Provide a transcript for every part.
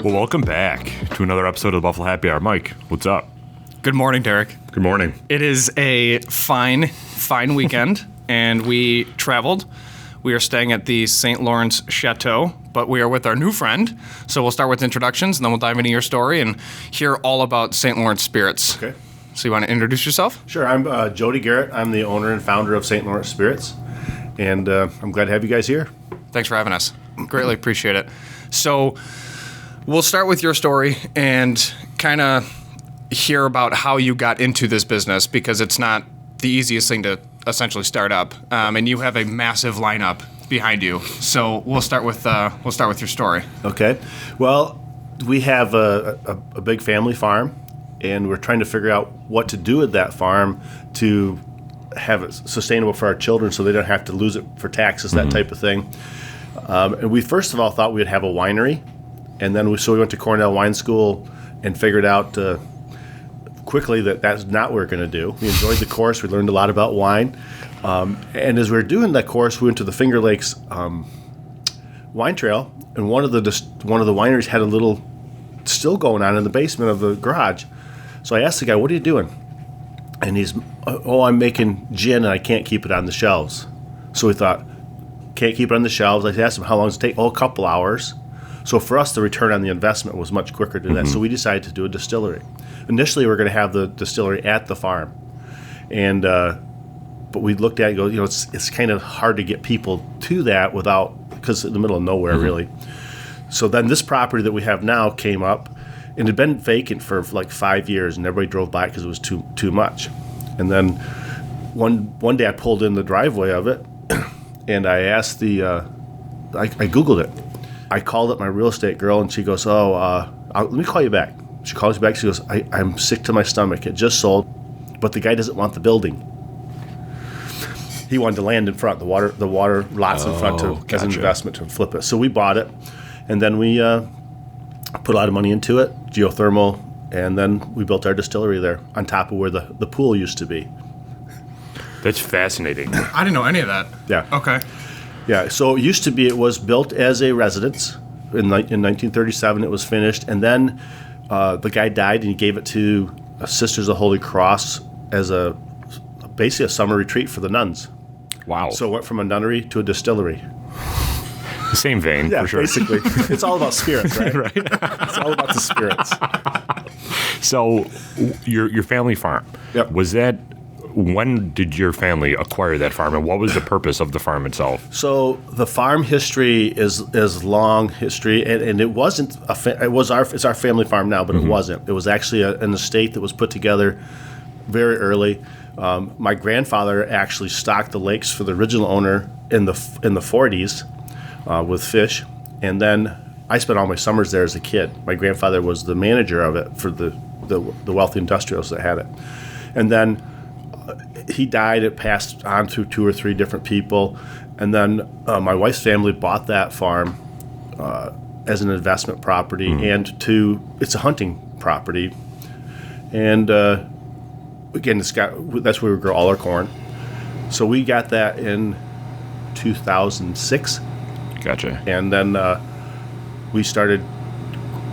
Well, welcome back to another episode of the Buffalo Happy Hour. Mike, what's up? Good morning, Derek. Good morning. It is a fine weekend, and we traveled. We are staying at the St. Lawrence Chateau, but we are with our new friend. So we'll start with introductions, and then we'll dive into your story and hear all about St. Lawrence Spirits. Okay. So you want to introduce yourself? Sure. I'm Jody Garrett. I'm the owner and founder of St. Lawrence Spirits, and I'm glad to have you guys here. Thanks for having us. Greatly appreciate it. So we'll start with your story and kind of hear about how you got into this business, because it's not the easiest thing to essentially start up, and you have a massive lineup behind you. So we'll start with your story. Okay. Well, we have a big family farm, and we're trying to figure out what to do with that farm to have it sustainable for our children, so they don't have to lose it for taxes, that type of thing. And we first of all thought we would have a winery, and then we went to Cornell Wine School and figured out quickly that that's not what we're going to do. We enjoyed the course. We learned a lot about wine. And as we were doing that course, we went to the Finger Lakes wine trail, and one of the wineries had a little still going on in the basement of the garage. So I asked the guy, "What are you doing?" And he's, "Oh, I'm making gin, and I can't keep it on the shelves." So we thought, can't keep it on the shelves. I asked him, "How long does it take?" "Oh, a couple hours." So for us, the return on the investment was much quicker to that. So we decided to do a distillery. Initially, we were going to have the distillery at the farm, and but we looked at it and go, it's kind of hard to get people to that because in the middle of nowhere, really. So then this property that we have now came up, and it had been vacant for like 5 years, and everybody drove by because it was too much. And then one day I pulled in the driveway of it, and I asked I Googled it. I called up my real estate girl, and she goes, let me call you back. She calls me back. She goes, I'm sick to my stomach. It just sold, but the guy doesn't want the building. He wanted the land in front, the water lots in front as an investment to flip it. So we bought it, and then we put a lot of money into it, geothermal, and then we built our distillery there on top of where the pool used to be. That's fascinating. I didn't know any of that. Yeah. Okay. Yeah, so it was built as a residence. In 1937 it was finished, and then the guy died, and he gave it to Sisters of Holy Cross as basically a summer retreat for the nuns. Wow. So it went from a nunnery to a distillery. The same vein, Yeah, for sure. basically. It's all about spirits, right? Right. It's all about the spirits. So your family farm, Yep. when did your family acquire that farm, and what was the purpose of the farm itself? So the farm history is long history, and it wasn't it's our family farm now, but it wasn't. It was actually an estate that was put together very early. My grandfather actually stocked the lakes for the original owner in the 40s with fish, and then I spent all my summers there as a kid. My grandfather was the manager of it for the wealthy industrials that had it, and then he died. It passed on to 2 or 3 different people, and then my wife's family bought that farm as an investment property, and it's a hunting property, and again, that's where we grow all our corn. So we got that in 2006. Gotcha. And then we started,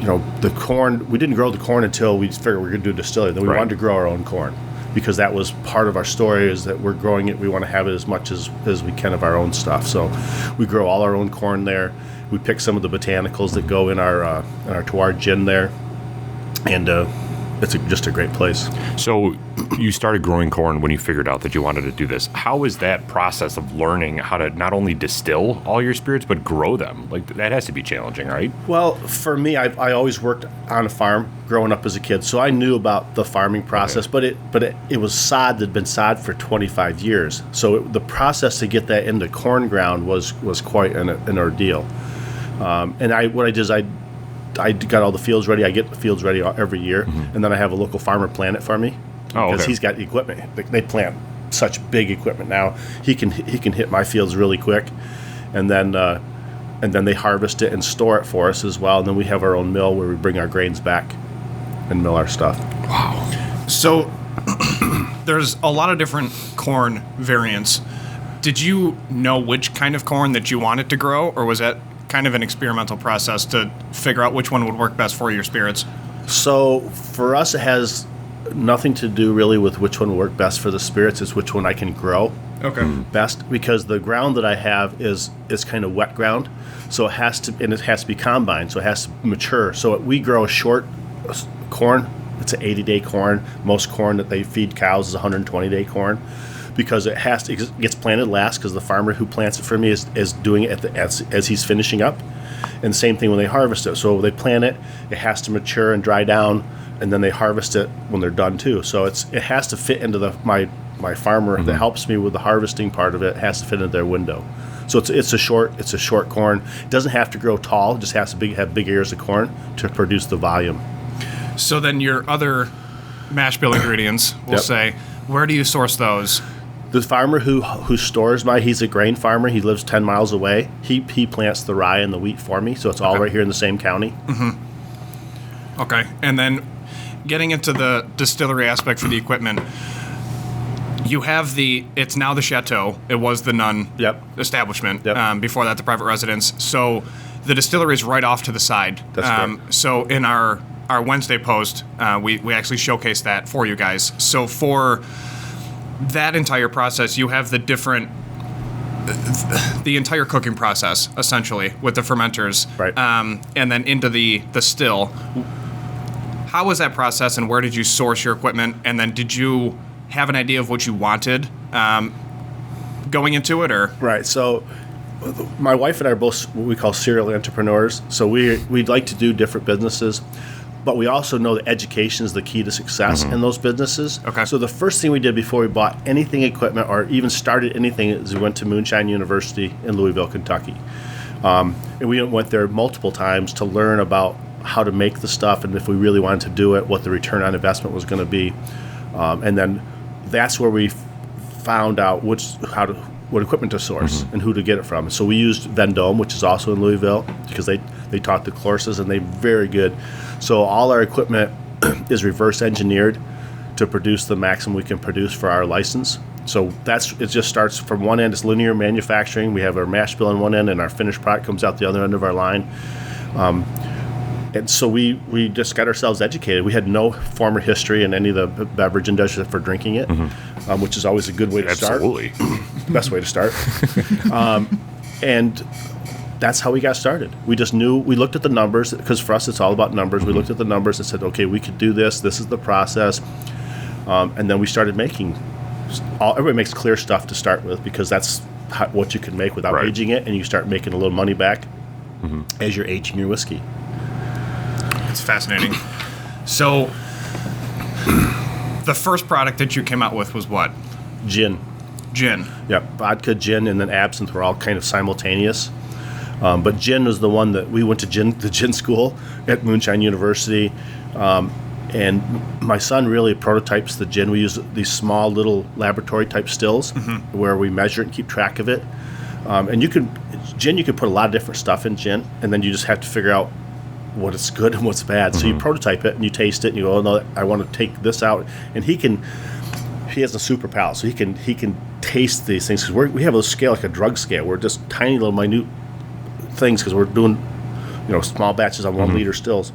the corn. We didn't grow the corn until we figured we were going to do a distillery. Then we wanted to grow our own corn, because that was part of our story, is that we're growing it. We want to have it as much as we can of our own stuff. So we grow all our own corn there. We pick some of the botanicals that go in our terroir gin there, and it's just a great place. So you started growing corn when you figured out that you wanted to do this. How is that process of learning how to not only distill all your spirits, but grow them? Like, that has to be challenging, right? Well, for me, I always worked on a farm growing up as a kid, so I knew about the farming process. Okay. But it was sod that had been sod for 25 years. So the process to get that into corn ground was quite an ordeal. And what I did is I got all the fields ready. I get the fields ready every year, and then I have a local farmer plant it for me, because he's got equipment. They plant such big equipment now. He can hit my fields really quick, and then they harvest it and store it for us as well. And then we have our own mill where we bring our grains back and mill our stuff. Wow. So there's a lot of different corn variants. Did you know which kind of corn that you wanted to grow, or was that kind of an experimental process to figure out which one would work best for your spirits? So for us, it has nothing to do really with which one will work best for the spirits. It's which one I can grow best, because the ground that I have is kind of wet ground, so it has to be combined, so it has to mature. So we grow a short corn. It's an 80-day corn. Most corn that they feed cows is 120-day corn, because it gets planted last, because the farmer who plants it for me is doing it as he's finishing up. And the same thing when they harvest it. So they plant it, it has to mature and dry down, and then they harvest it when they're done too. So it has to fit into my farmer that helps me with the harvesting part of it. It has to fit into their window. So it's a short corn. It doesn't have to grow tall. It just has to have big ears of corn to produce the volume. So then your other mash bill ingredients, we'll say, where do you source those? The farmer who stores he's a grain farmer. He lives 10 miles away. He plants the rye and the wheat for me, so it's all right here in the same county. Mm-hmm. Okay. And then getting into the distillery aspect for the equipment, you have it's now the Chateau. It was the Nun establishment. Before that, the private residence. So the distillery is right off to the side. That's correct. So in our Wednesday post, we actually showcased that for you guys. So for that entire process, you have the entire cooking process, essentially, with the fermenters. Right. And then into the still. How was that process, and where did you source your equipment? And then did you have an idea of what you wanted going into it, or? Right. So my wife and I are both what we call serial entrepreneurs. So we'd like to do different businesses, but we also know that education is the key to success in those businesses. Okay. So the first thing we did before we bought anything equipment or even started anything is we went to Moonshine University in Louisville, Kentucky. And we went there multiple times to learn about how to make the stuff, and if we really wanted to do it, what the return on investment was going to be. And then that's where we found out what equipment to source and who to get it from. So we used Vendome, which is also in Louisville, because they taught the courses and they're very good. So all our equipment is reverse engineered to produce the maximum we can produce for our license. So it just starts from one end. It's linear manufacturing. We have our mash bill on one end, and our finished product comes out the other end of our line. And so we just got ourselves educated. We had no former history in any of the beverage industry for drinking it, which is always a good way to start. Absolutely. Best way to start. And that's how we got started. We just knew, we looked at the numbers, because for us it's all about numbers. We looked at the numbers and said, okay, we could do this. This is the process. And then we started making, everybody makes clear stuff to start with, because that's what you can make without aging it, and you start making a little money back as you're aging your whiskey. It's fascinating. So, the first product that you came out with was what? Gin. Gin. Yep, vodka, gin, and then absinthe were all kind of simultaneous. But gin was the one that we went to the gin school at Moonshine University. And my son really prototypes the gin. We use these small little laboratory type stills where we measure it and keep track of it. And you could put a lot of different stuff in gin, and then you just have to figure out what's good and what's bad. So you prototype it and you taste it and you go, oh no, I want to take this out. And he has a super palate, so he can taste these things, because we have a scale like a drug scale. We're just tiny little minute things, because we're doing small batches on 1 liter stills.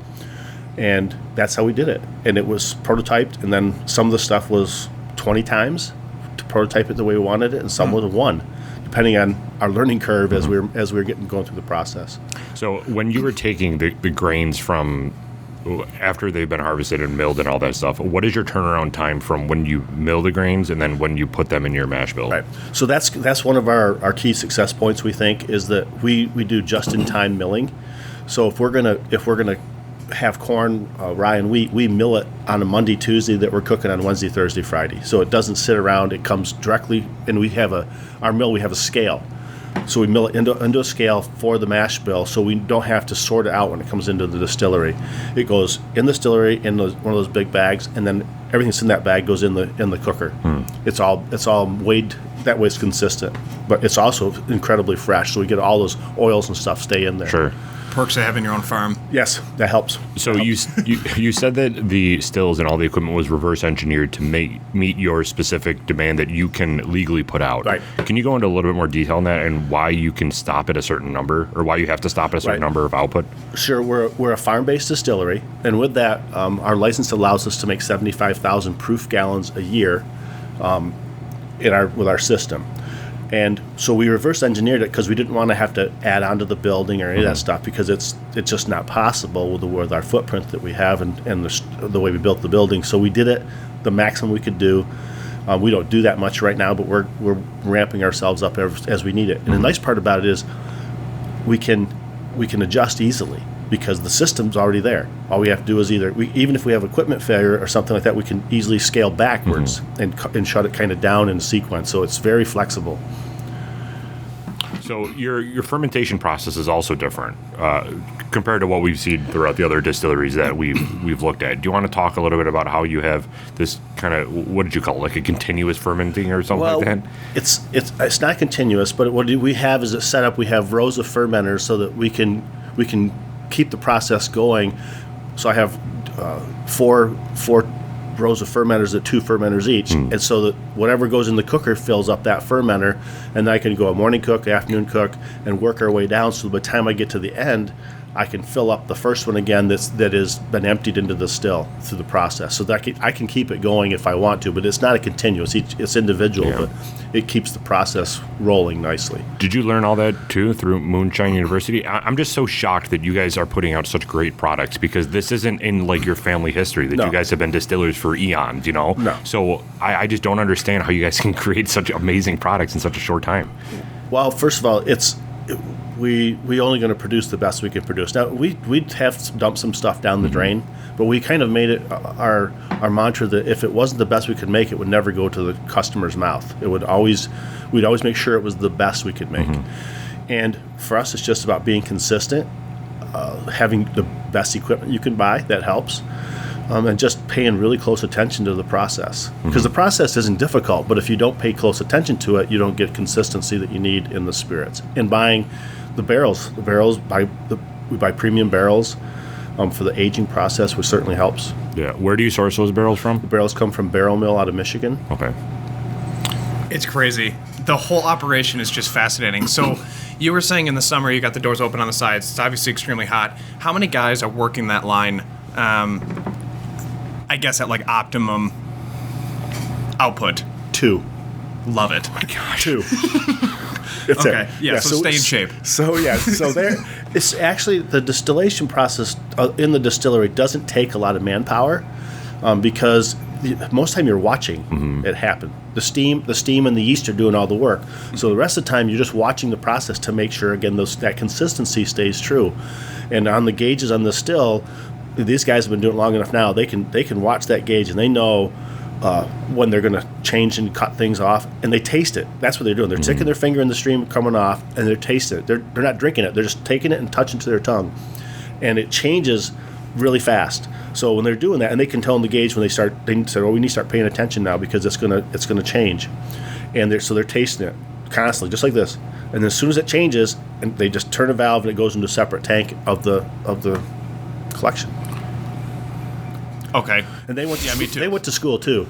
And that's how we did it. And it was prototyped, and then some of the stuff was 20 times to prototype it the way we wanted it, and some was 1, depending on our learning curve as we were going through the process. So when you were taking the grains from after they've been harvested and milled and all that stuff, what is your turnaround time from when you mill the grains and then when you put them in your mash bill? Right. So that's one of our key success points, we think, is that we do just-in-time milling. So if we're gonna have corn, rye, and wheat, we mill it on a Monday, Tuesday that we're cooking on Wednesday, Thursday, Friday. So it doesn't sit around. It comes directly, and we have a scale. So we mill it into a scale for the mash bill, so we don't have to sort it out when it comes into the distillery. It goes in the distillery in one of those big bags, and then everything that's in that bag goes in the cooker. It's all weighed that way. It's consistent, but it's also incredibly fresh. So we get all those oils and stuff stay in there. Sure. perks of having your own farm. Yes, that helps. So you said that the stills and all the equipment was reverse engineered to meet your specific demand that you can legally put out. Right. Can you go into a little bit more detail on that and why you can stop at a certain number, or why you have to stop at a certain number of output? Sure, we're a farm-based distillery, and with that, our license allows us to make 75,000 proof gallons a year with our system. And so we reverse engineered it because we didn't want to have to add on to the building or any of that stuff, because it's just not possible with our footprint that we have and the way we built the building. So we did it the maximum we could do. We don't do that much right now, but we're ramping ourselves up as we need it. And the nice part about it is we can adjust easily because the system's already there. All we have to do is even if we have equipment failure or something like that, we can easily scale backwards and shut it kind of down in sequence. So it's very flexible. So your fermentation process is also different compared to what we've seen throughout the other distilleries that we've looked at. Do you want to talk a little bit about how you have this kind of, what did you call it, like a continuous fermenting or something like that? It's not continuous, but what we have is a setup. We have rows of fermenters so that we can keep the process going. So I have four rows of fermenters at 2 fermenters each, and so that whatever goes in the cooker fills up that fermenter, and then I can go a morning cook, afternoon cook, and work our way down. So by the time I get to the end, I can fill up the first one again that has been emptied into the still through the process. So that I can keep it going if I want to, but it's not a continuous. It's individual, but it keeps the process rolling nicely. Did you learn all that too through Moonshine University? I'm just so shocked that you guys are putting out such great products, because this isn't in like your family history that you guys have been distillers for eons, you know? No. So I just don't understand how you guys can create such amazing products in such a short time. Well, first of all, we only going to produce the best we can produce. Now we'd have dumped some stuff down the drain, but we kind of made it our mantra that if it wasn't the best we could make, it would never go to the customer's mouth. We'd always make sure it was the best we could make. And for us, it's just about being consistent, having the best equipment you can buy. That helps. And just paying really close attention to the process. Because the process isn't difficult, but if you don't pay close attention to it, you don't get consistency that you need in the spirits. And buying the barrels, we buy premium barrels for the aging process, which certainly helps. Yeah. Where do you source those barrels from? The barrels come from Barrel Mill out of Michigan. Okay. It's crazy. The whole operation is just fascinating. So you were saying in the summer you got the doors open on the sides. It's obviously extremely hot. How many guys are working that line? I guess at like optimum output. 2. Love it. Oh my gosh. 2. It's okay. Yeah. So stay in shape. So there. It's actually the distillation process in the distillery doesn't take a lot of manpower because most of the time you're watching it happen. The steam and the yeast are doing all the work. So the rest of the time you're just watching the process to make sure again that consistency stays true. And on the gauges on the still, these guys have been doing it long enough now. They can watch that gauge and they know when they're going to change and cut things off, and they taste it. That's what they're doing. They're sticking their finger in the stream coming off, and they're tasting it. They're not drinking it. They're just taking it and touching to their tongue, and it changes really fast. So when they're doing that, and they can tell in the gauge when they say, "Oh, we need to start paying attention now because it's gonna change," and they're tasting it constantly, just like this. And then as soon as it changes, and they just turn a valve and it goes into a separate tank of the collection. Okay. And they went. Me too. They went to school too,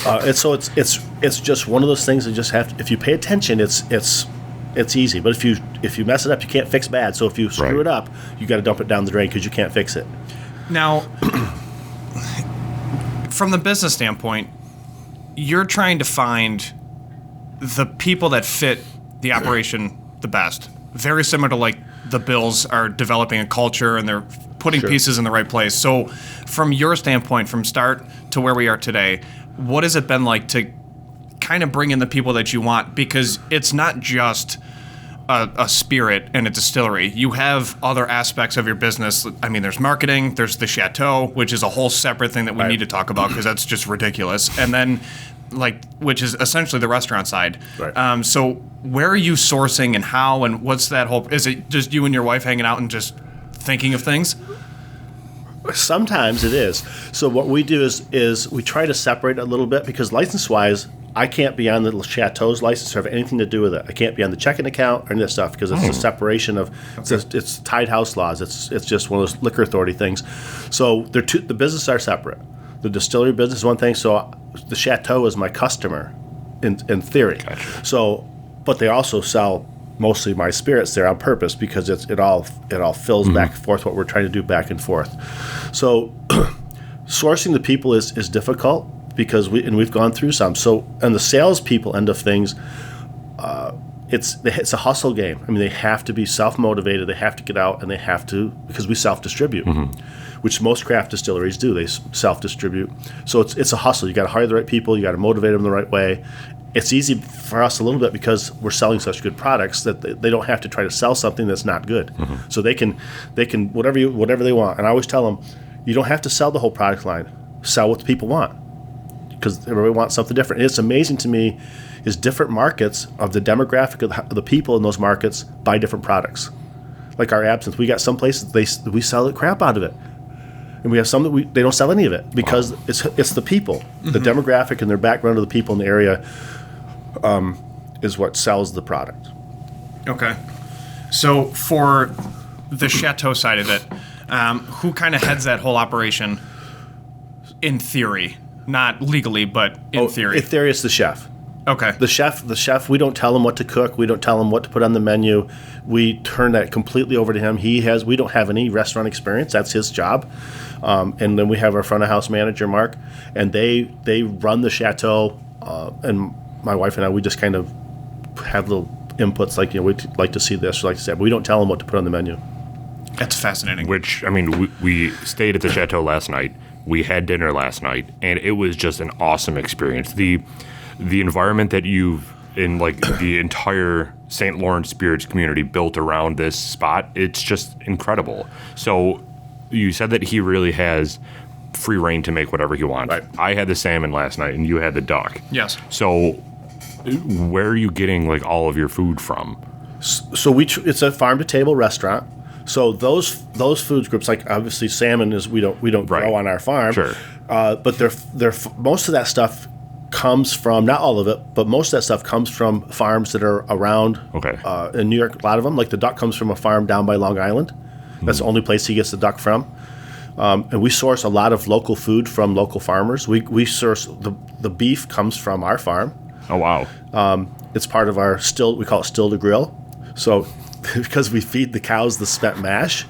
and so it's just one of those things that just have to. If you pay attention, it's easy. But if you mess it up, you can't fix bad. So if you screw it up, you got to dump it down the drain because you can't fix it. Now, from the business standpoint, you're trying to find the people that fit the operation the best. Very similar to like the Bills are developing a culture and they're putting pieces in the right place. So from your standpoint, from start to where we are today, what has it been like to kind of bring in the people that you want? Because it's not just a spirit and a distillery. You have other aspects of your business. I mean, there's marketing, there's the Chateau, which is a whole separate thing that we need to talk about because that's just ridiculous. And then which is essentially the restaurant side. Right. So where are you sourcing and how and what's that whole, is it just you and your wife hanging out and just thinking of things? Sometimes it is. So what we do is we try to separate a little bit because license-wise, I can't be on the Chateau's license or have anything to do with it. I can't be on the checking account or any of that stuff because it's a separation of it's tied house laws. It's just one of those liquor authority things. So the businesses are separate. The distillery business is one thing. So the Chateau is my customer, in theory. Gotcha. So, but they also sell mostly my spirits there on purpose because it all fills back and forth what we're trying to do back and forth. So sourcing the people is difficult because we've gone through some. So and the salespeople end of things, it's a hustle game. I mean, they have to be self-motivated. They have to get out and they have to, because we self-distribute, which most craft distilleries do. They self-distribute. So it's a hustle. You got to hire the right people. You got to motivate them the right way. It's easy for us a little bit because we're selling such good products that they don't have to try to sell something that's not good. So they can whatever they want. And I always tell them, you don't have to sell the whole product line. Sell what the people want because everybody wants something different. And it's amazing to me is different markets of the demographic of the people in those markets buy different products. Like our absinthe, we got some places we sell the crap out of it. And we have some that they don't sell any of it because it's the people. The demographic and their background of the people in the area is what sells the product. Okay. So for the Chateau side of it, who kind of heads that whole operation in theory? Not legally, but in theory. In theory, it's the chef. Okay. The chef, we don't tell him what to cook. We don't tell him what to put on the menu. We turn that completely over to him. We don't have any restaurant experience. That's his job. And then we have our front of house manager, Mark, and they run the Chateau. And my wife and I, we just kind of have little inputs like, we'd like to see this, like I said, but we don't tell them what to put on the menu. That's fascinating. Which, I mean, we stayed at the Chateau last night. We had dinner last night, and it was just an awesome experience. The environment that you've, in like the entire St. Lawrence Spirits community built around this spot, it's just incredible. So you said that he really has free reign to make whatever he wants. Right. I had the salmon last night, and you had the duck. Yes. So where are you getting like all of your food from? So it's a farm to table restaurant. So those foods groups, like obviously salmon is we don't grow on our farm. Sure. But they're most of that stuff comes from, not all of it, but most of that stuff comes from farms that are around. Okay. In New York, a lot of them, like the duck comes from a farm down by Long Island. That's the only place he gets the duck from. And we source a lot of local food from local farmers. We source the beef comes from our farm. Oh, wow. It's part of our we call it still to grill. So because we feed the cows the spent mash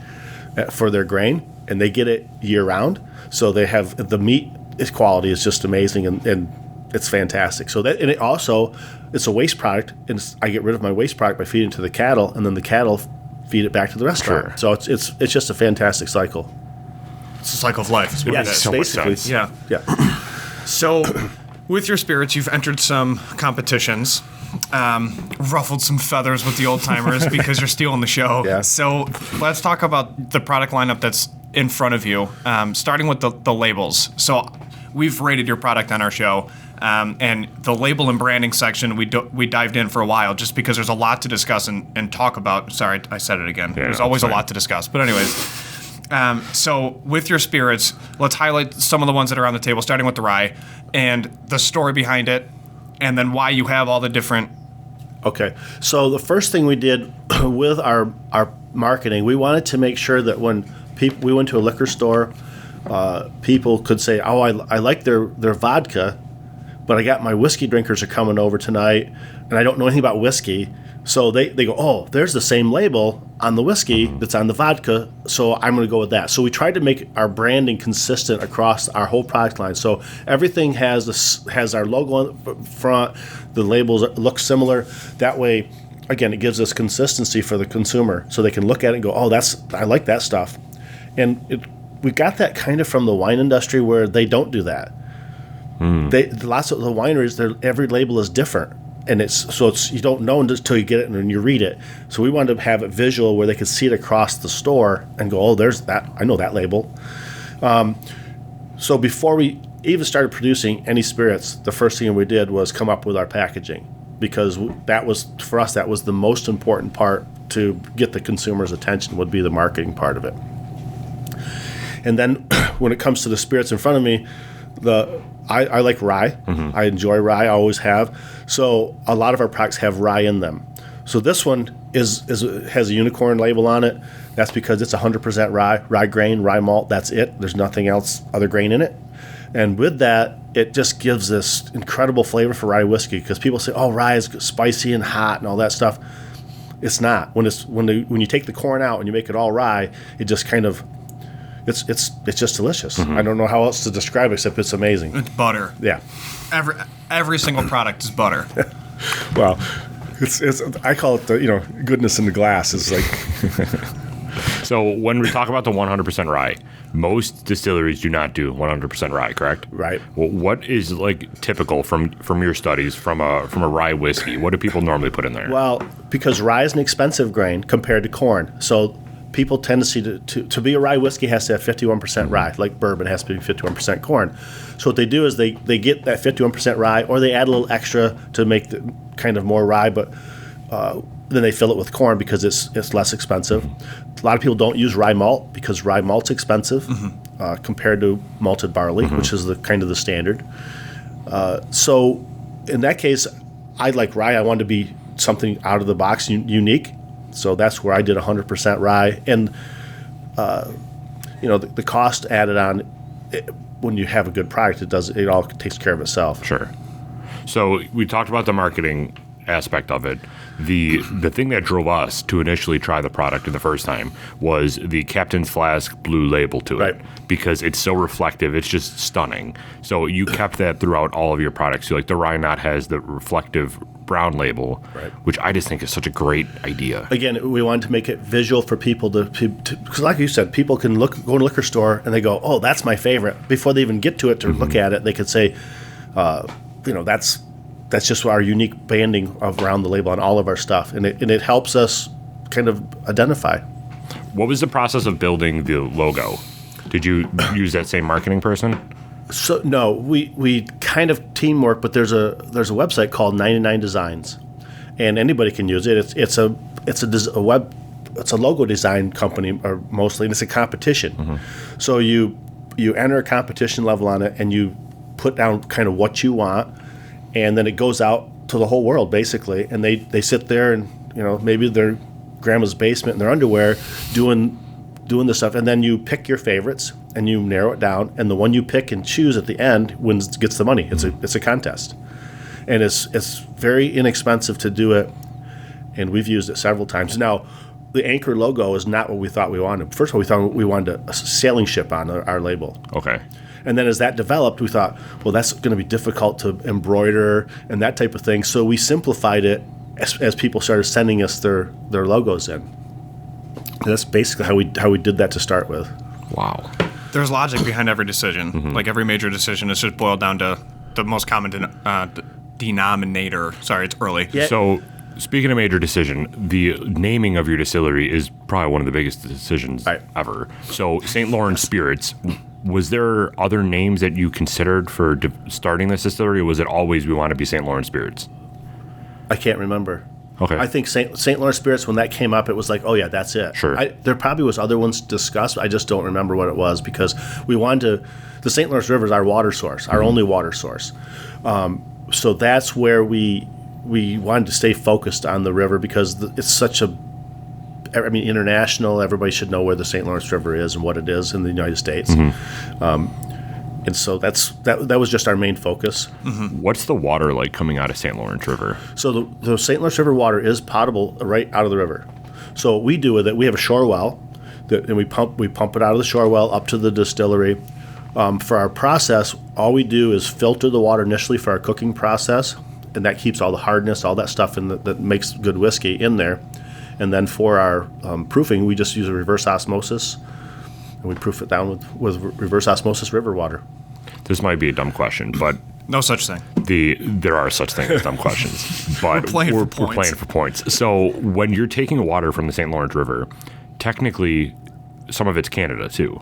for their grain, and they get it year round. So they have the meat quality is just amazing, and it's fantastic. So that, and it also, it's a waste product, and I get rid of my waste product by feeding it to the cattle, and then the cattle feed it back to the restaurant. Sure. So it's just a fantastic cycle. It's a cycle of life. Is what Yes, it is. so much basically. sense. Yeah. Yeah. So, with your spirits, you've entered some competitions, ruffled some feathers with the old timers because you're stealing the show. Yeah. So, let's talk about the product lineup that's in front of you, starting with the labels. So, we've rated your product on our show, and the label and branding section, we dived in for a while just because there's a lot to discuss and talk about. Sorry, I said it again. Yeah, there's no, always it's a lot to discuss. But anyways. So with your spirits, let's highlight some of the ones that are on the table, starting with the rye, and the story behind it, and then why you have all the different. Okay. So the first thing we did with our marketing, we wanted to make sure that when we went to a liquor store, people could say, "Oh, I like their vodka, but I got my whiskey drinkers are coming over tonight, and I don't know anything about whiskey." So they go, "Oh, there's the same label on the whiskey that's on the vodka, so I'm going to go with that." So we tried to make our branding consistent across our whole product line. So everything has our logo on the front, the labels look similar. That way, again, it gives us consistency for the consumer, so they can look at it and go, "Oh, I like that stuff." And we got that kind of from the wine industry where they don't do that. Lots of the wineries, every label is different. And it's you don't know until you get it and you read it. So we wanted to have it visual where they could see it across the store and go, "Oh, there's that. I know that label." So before we even started producing any spirits, the first thing we did was come up with our packaging, because that was, for us, that was the most important part to get the consumer's attention, would be the marketing part of it. And then when it comes to the spirits in front of me, I like rye. I enjoy rye. I always have. So a lot of our products have rye in them. So this one has a unicorn label on it. That's because it's 100% rye grain, rye malt. That's it. There's nothing else, other grain in it. And with that, it just gives this incredible flavor for rye whiskey, because people say, "Oh, rye is spicy and hot and all that stuff." It's not. When you take the corn out and you make it all rye, it just kind of it's just delicious. I don't know how else to describe it except it's amazing. It's butter. Yeah. Every single product is butter. Well, it's I call it the goodness in the glass. It's like. So when we talk about the 100% rye, most distilleries do not do 100% rye, correct? Right. Well, what is like typical from your studies from a rye whiskey? What do people normally put in there? Well, because rye is an expensive grain compared to corn, so people tend to see to be a rye whiskey has to have 51% rye, like bourbon has to be 51% corn. So what they do is they get that 51% rye, or they add a little extra to make the kind of more rye, but then they fill it with corn because it's less expensive. A lot of people don't use rye malt because rye malt's expensive compared to malted barley, which is the kind of the standard. So in that case, I like rye. I wanted to be something out of the box, unique. So that's where I did 100% rye. And the cost added on, when you have a good product, it all takes care of itself. Sure. So we talked about the marketing aspect of it. The thing that drove us to initially try the product in the first time was the Captain's Flask blue label to it, because it's so reflective. It's just stunning. So you kept that throughout all of your products. So like the Rye Knot has the reflective brown label, which I just think is such a great idea. Again, we wanted to make it visual for people to because like you said, people can go in a liquor store and they go, "Oh, that's my favorite." Before they even get to it to look at it, they could say, that's just our unique banding around the label on all of our stuff, and it helps us kind of identify. What was the process of building the logo? Did you use that same marketing person? So no, we kind of teamwork, but there's a website called 99 Designs, and anybody can use it. It's a logo design company, or mostly, and it's a competition. So you enter a competition level on it, and you put down kind of what you want. And then it goes out to the whole world, basically. And they sit there and, maybe their grandma's basement in their underwear doing the stuff. And then you pick your favorites and you narrow it down. And the one you pick and choose at the end gets the money. It's a contest. And it's very inexpensive to do it. And we've used it several times. Now, the Anchor logo is not what we thought we wanted. First of all, we thought we wanted a sailing ship on our label. Okay. And then as that developed, we thought, well, that's going to be difficult to embroider and that type of thing. So we simplified it as people started sending us their logos in. And that's basically how we did that to start with. Wow. There's logic behind every decision. Like every major decision, it's just boiled down to the most common denominator. Sorry, it's early. Yeah. So speaking of major decision, the naming of your distillery is probably one of the biggest decisions ever. So St. Lawrence Spirits. Was there other names that you considered for starting this distillery, or was it always we want to be St. Lawrence Spirits? I can't remember. Okay. I think St. Lawrence Spirits, when that came up, it was like, oh yeah, that's it. Sure. There probably was other ones discussed. I just don't remember what it was, because we wanted the St. Lawrence River is our water source, our only water source. So that's where we wanted to stay focused on the river, because it's such international. Everybody should know where the St. Lawrence River is and what it is in the United States. And so that was just our main focus. What's the water like coming out of St. Lawrence River? So the St. Lawrence River water is potable right out of the river. So what we do with it, we have a shore well, and we pump it out of the shore well up to the distillery. For our process, all we do is filter the water initially for our cooking process, and that keeps all the hardness, all that stuff that makes good whiskey in there. And then for our proofing, we just use a reverse osmosis, and we proof it down with reverse osmosis river water. This might be a dumb question, but No such thing. There are such things as dumb questions, but we're playing for points. So when you're taking water from the St. Lawrence River, technically some of it's Canada too.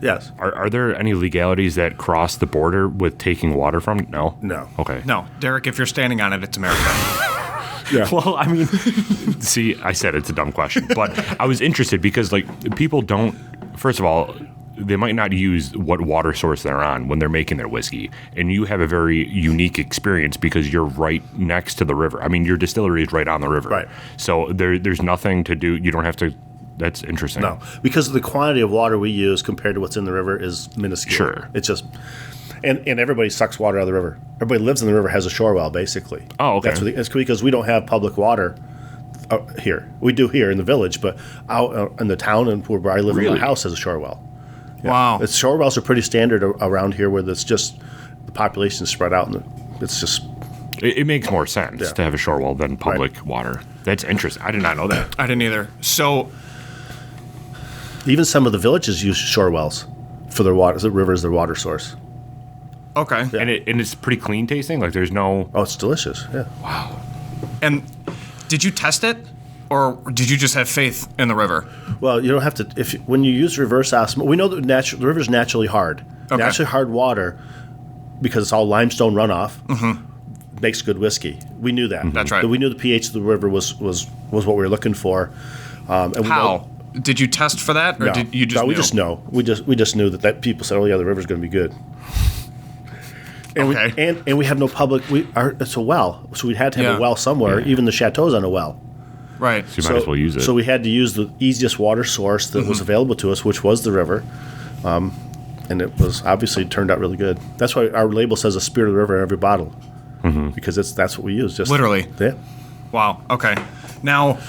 Yes. Are there any legalities that cross the border with taking water from? No? No. Okay. No, Derek, if you're standing on it, it's America. Yeah. Well, I mean, see, I said it's a dumb question, but I was interested because, like, people don't, first of all, they might not use what water source they're on when they're making their whiskey. And you have a very unique experience because you're right next to the river. I mean, your distillery is right on the river. Right. So there's nothing to do. You don't have to. That's interesting. No, because the quantity of water we use compared to what's in the river is minuscule. Sure. It's just, and everybody sucks water out of the river. Everybody lives in the river has a shore well, basically. Oh, okay. It's because we don't have public water here. We do here in the village, but out in the town and where I live in my house has a shore well. Yeah. Wow. Shore wells are pretty standard around here where it's just the population is spread out and it's just. It makes more sense to have a shore well than public water. That's interesting. I did not know that. I didn't either. So Even some of the villages use shore wells for their water. The river is their water source. okay. Yeah. And it's pretty clean tasting. Like there's no. Oh, it's delicious. Yeah. And did you test it, or did you just have faith in the river? Well, you don't have to. When you use reverse osmosis, we know that the river is naturally hard. Okay. Naturally hard water, because it's all limestone runoff, makes good whiskey. We knew that. That's right. We knew the pH of the river was what we were looking for. And we How? Did you test for that, or No, did you just no, we knew? just know. We just knew that people said, "Oh yeah, the river's going to be good." And Okay. and we have no public. It's a well, so we had to have Yeah. a well somewhere. Even the Chateau's on a well. Right. You might as well use it. So we had to use the easiest water source that was available to us, which was the river. And it was obviously turned out really good. That's why our label says "a spirit of the river" in every bottle, because that's what we use. Just Literally. Yeah. Wow. Okay. Now,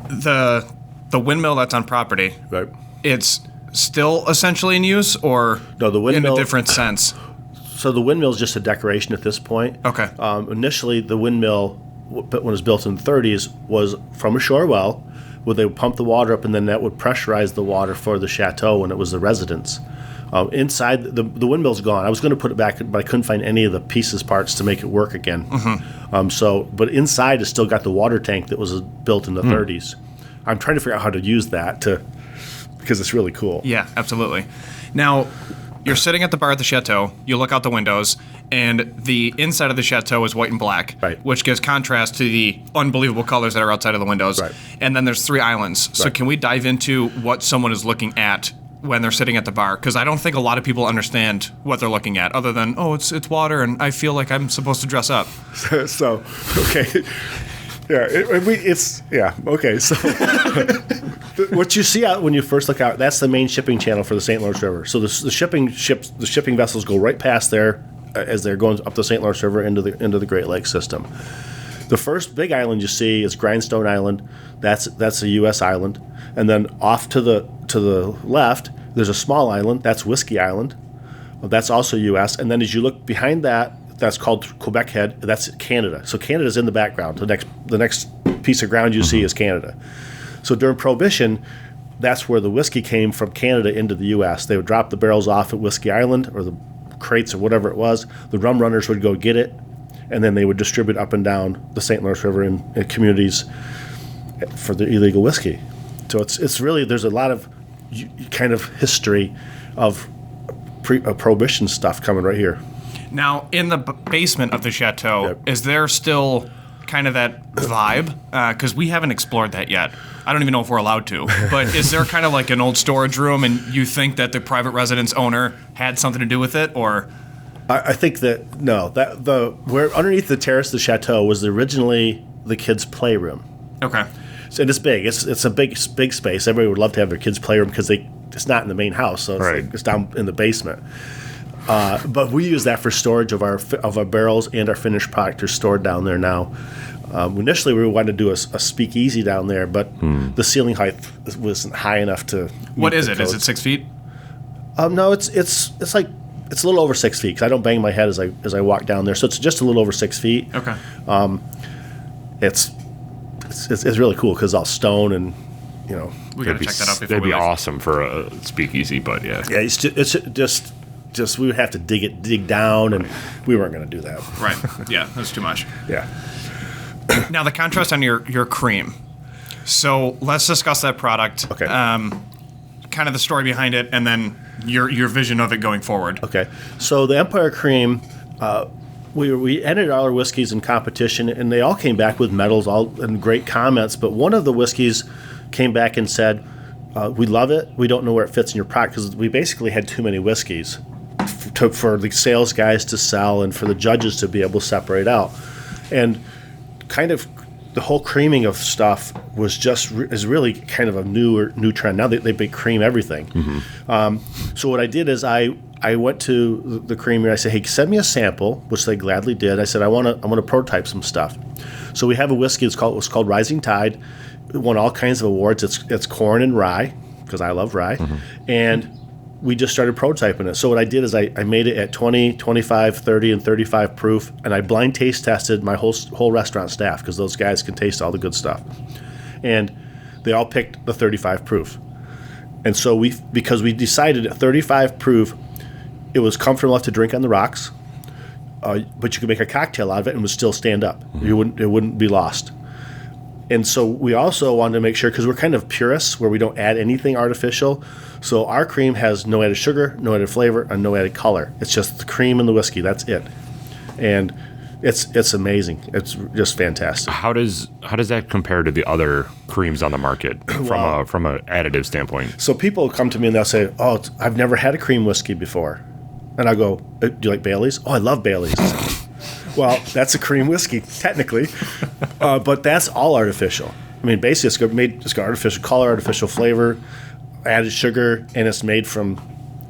the windmill that's on property, Right. it's still essentially in use, or No, the in windmill- a different sense? So the windmill is just a decoration at this point. Okay. Initially, the windmill, when it was built in the 30s, was from a shore well, where they would pump the water up, and then that would pressurize the water for the chateau when it was the residence. Inside, the windmill's gone. I was going to put it back, but I couldn't find any of the pieces parts to make it work again. But inside, it's still got the water tank that was built in the 30s. I'm trying to figure out how to use that because it's really cool. Yeah, absolutely. Now, you're sitting at the bar at the Chateau, you look out the windows, and the inside of the Chateau is white and black, Right. which gives contrast to the unbelievable colors that are outside of the windows. Right. And then there's 3 islands. So Right. can we dive into what someone is looking at when they're sitting at the bar? Because I don't think a lot of people understand what they're looking at, other than, oh, it's water, and I feel like I'm supposed to dress up. So, okay. Okay. So, what you see out when you first look out, that's the main shipping channel for the St. Lawrence River. So the shipping vessels go right past there as they're going up the St. Lawrence River into the Great Lakes system. The first big island you see is Grindstone Island. That's a U.S. island, and then off to the left, there's a small island. That's Whiskey Island. That's also U.S. And then as you look behind that, that's called Quebec Head. That's Canada. So Canada's in the background. The next piece of ground you see is Canada. So during Prohibition, that's where the whiskey came from Canada into the U.S. They would drop the barrels off at Whiskey Island or the crates or whatever it was. The rum runners would go get it, and then they would distribute up and down the St. Lawrence River in communities for the illegal whiskey. So it's really, there's a lot of kind of history of Prohibition stuff coming right here. Now, in the basement of the Chateau, Yep. is there still kind of that vibe? Because we haven't explored that yet. I don't even know if we're allowed to. But is there kind of like an old storage room, and you think that the private residence owner had something to do with it, or? I think that no, that where underneath the terrace of the Chateau was originally the kids' playroom. Okay. So, and it's big. It's a big space. Everybody would love to have their kids' playroom because it's not in the main house, so it's down in the basement. But we use that for storage of our barrels, and our finished product are stored down there now. Initially, we wanted to do a speakeasy down there, but the ceiling height wasn't high enough to. What is meet it? the Is codes. it 6 feet? No, it's like it's a little over 6 feet because I don't bang my head as I walk down there, so it's just a little over 6 feet. Okay. It's really cool because it's all stone and We got to check that out before That'd we be leave. awesome for a speakeasy, but yeah. yeah, it's just we would have to dig down, and we weren't going to do that. Right. Yeah, that's too much. Yeah. Now, the contrast on your cream. So let's discuss that product. Okay. Kind of the story behind it, and then your vision of it going forward. Okay. So the Empire Cream, we entered all our whiskeys in competition, and they all came back with medals, all and great comments. But one of the whiskeys came back and said, We love it. We don't know where it fits in your product because we basically had too many whiskeys for the sales guys to sell and for the judges to be able to separate out. And kind of the whole creaming of stuff was is really kind of a new trend. Now they make cream everything. So what I did is I went to the creamery. I said, hey, send me a sample, which they gladly did. I said, I want to prototype some stuff. So we have a whiskey. It was called Rising Tide. It won all kinds of awards. It's corn and rye, because I love rye. And we just started prototyping it. So what I did is I made it at 20, 25, 30, and 35 proof, and I blind taste tested my whole restaurant staff, because those guys can taste all the good stuff. And they all picked the 35 proof. And so because we decided at 35 proof, it was comfortable enough to drink on the rocks, but you could make a cocktail out of it and it would still stand up. It wouldn't be lost. And so we also wanted to make sure, because we're kind of purists where we don't add anything artificial, so our cream has no added sugar, no added flavor, and no added color. It's just the cream and the whiskey. That's it. And it's amazing. It's just fantastic. How does that compare to the other creams on the market from an additive standpoint? So people come to me and they'll say, oh, I've never had a cream whiskey before. And I go, do you like Bailey's? Oh, I love Bailey's. Well, that's a cream whiskey, technically, but that's all artificial. I mean, basically, it's got artificial color, artificial flavor, added sugar, and it's made from,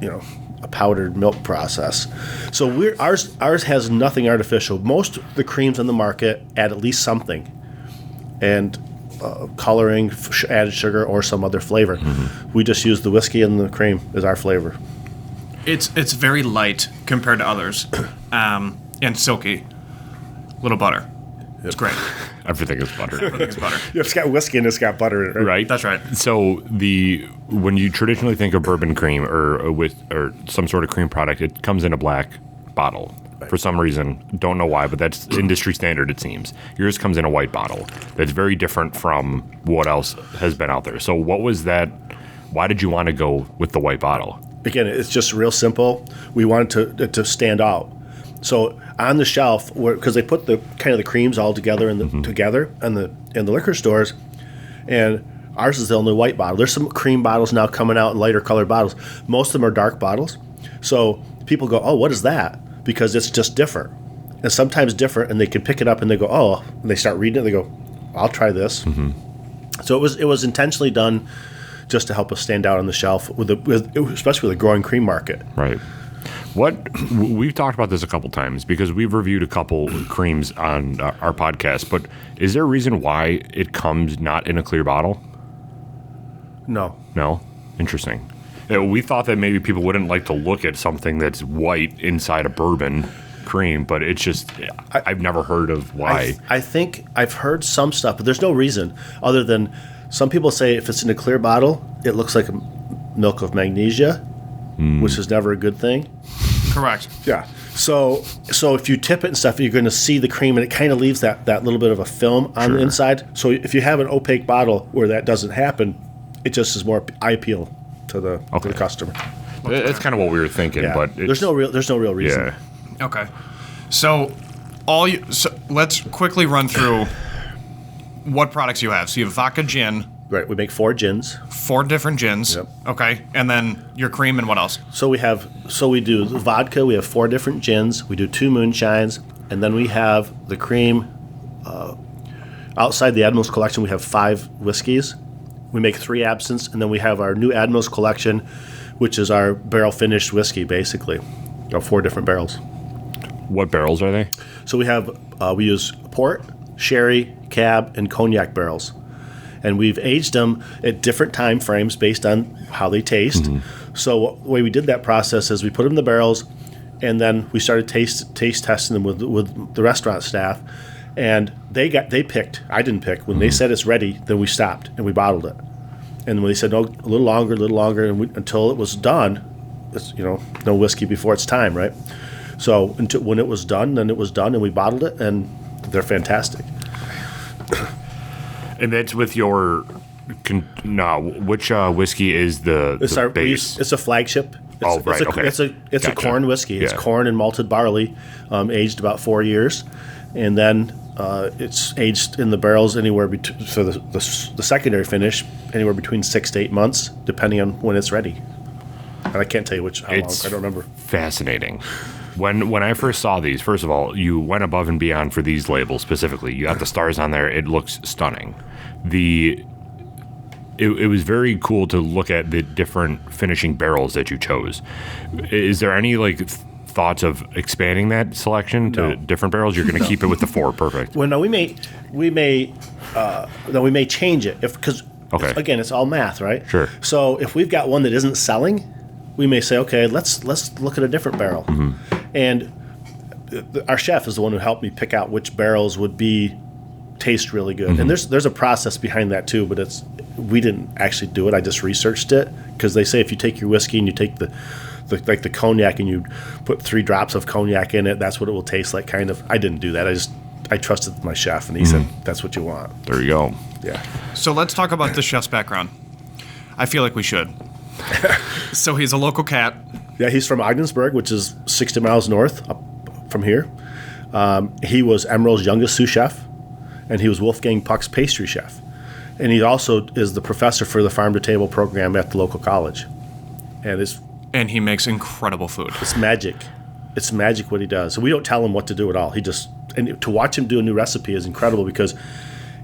a powdered milk process. So ours has nothing artificial. Most of the creams on the market add at least something, and coloring, added sugar, or some other flavor. We just use the whiskey and the cream as our flavor. It's very light compared to others, and silky. Little butter. It's great. Everything is butter. Everything is butter. It's got whiskey and it's got butter in it, right? Right. That's right. So when you traditionally think of bourbon cream or some sort of cream product, it comes in a black bottle. Right. For some reason, don't know why, but that's industry standard, it seems. Yours comes in a white bottle. That's very different from what else has been out there. So what was that? Why did you want to go with the white bottle? Again, it's just real simple. We wanted it to stand out. So on the shelf, because they put the kind of the creams all together in the liquor stores, and ours is the only white bottle. There's some cream bottles now coming out in lighter colored bottles. Most of them are dark bottles. So people go, oh, what is that? Because it's just different. And sometimes different, and they can pick it up and they go, oh, and they start reading it. They go, I'll try this. So it was intentionally done just to help us stand out on the shelf, especially with a growing cream market. Right. We've talked about this a couple times because we've reviewed a couple creams on our podcast, but is there a reason why it comes not in a clear bottle? No. Interesting. We thought that maybe people wouldn't like to look at something that's white inside a bourbon cream, but it's just, I've never heard of why. I think I've heard some stuff, but there's no reason other than some people say if it's in a clear bottle, it looks like a milk of magnesia, which is never a good thing. Correct. Yeah. So if you tip it and stuff, you're going to see the cream, and it kind of leaves that little bit of a film on the inside. So if you have an opaque bottle where that doesn't happen, it just is more eye appeal to the customer. That's kind of what we were thinking, but there's no real reason. Yeah. Okay. So let's quickly run through what products you have. So you have vodka gin. Right. We make 4 gins. 4 different gins. Yep. Okay. And then your cream and what else? So we do vodka. We have 4 different gins. We do 2 moonshines, and then we have the cream. Outside the Admiral's collection, we have 5 whiskeys. We make 3 absinthes, and then we have our new Admiral's collection, which is our barrel finished whiskey, basically. 4 different barrels. What barrels are they? So we use port, sherry, cab, and cognac barrels. And we've aged them at different time frames based on how they taste. So the way we did that process is we put them in the barrels, and then we started taste testing them with the restaurant staff. And they picked. I didn't pick. When they said it's ready, then we stopped and we bottled it. And when they said, no, a little longer, and until it was done, it's, no whiskey before it's time, right? So when it was done, then it was done, and we bottled it, and they're fantastic. And that's with your which whiskey is the base? It's a flagship. It's a corn whiskey. It's corn and malted barley, aged about 4 years, and then It's aged in the barrels anywhere between, so the secondary finish, anywhere between 6 to 8 months, depending on when it's ready. And I can't tell you how long. I don't remember. Fascinating. When I first saw these, first of all, you went above and beyond for these labels specifically. You got the stars on there. It looks stunning. It was very cool to look at the different finishing barrels that you chose. Is there any thoughts of expanding that selection to different barrels? You're going to keep it with the 4, perfect. Well, no, we may change it because again, it's all math, right? Sure. So if we've got one that isn't selling, we may say, okay, let's look at a different barrel. And our chef is the one who helped me pick out which barrels would taste really good. And there's a process behind that too, but we didn't actually do it. I just researched it because they say if you take your whiskey and you take the cognac and you put 3 drops of cognac in it, that's what it will taste like, kind of. I didn't do that. I trusted my chef, and he said that's what you want. There you go. Yeah. So let's talk about the chef's background. I feel like we should. So he's a local cat. Yeah, he's from Ogdensburg, which is 60 miles north up from here. He was Emerald's youngest sous chef, and he was Wolfgang Puck's pastry chef. And he also is the professor for the farm to table program at the local college. And he makes incredible food. It's magic. It's magic what he does. So we don't tell him what to do at all. And to watch him do a new recipe is incredible because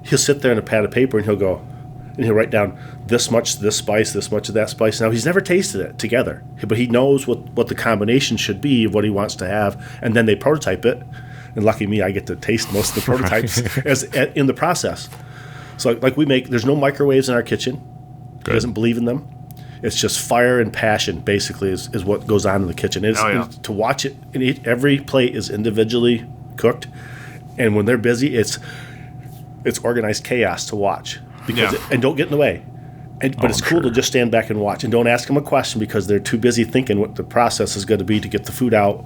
he'll sit there on a pad of paper and he'll write down this much this spice, this much of that spice. Now, he's never tasted it together, but he knows what the combination should be of what he wants to have, and then they prototype it. And lucky me, I get to taste most of the prototypes in the process. So there's no microwaves in our kitchen. Good. He doesn't believe in them. It's just fire and passion, basically, is what goes on in the kitchen. And to watch it, every plate is individually cooked, and when they're busy, it's organized chaos to watch and don't get in the way. But it's cool to just stand back and watch and don't ask them a question because they're too busy thinking what the process is going to be to get the food out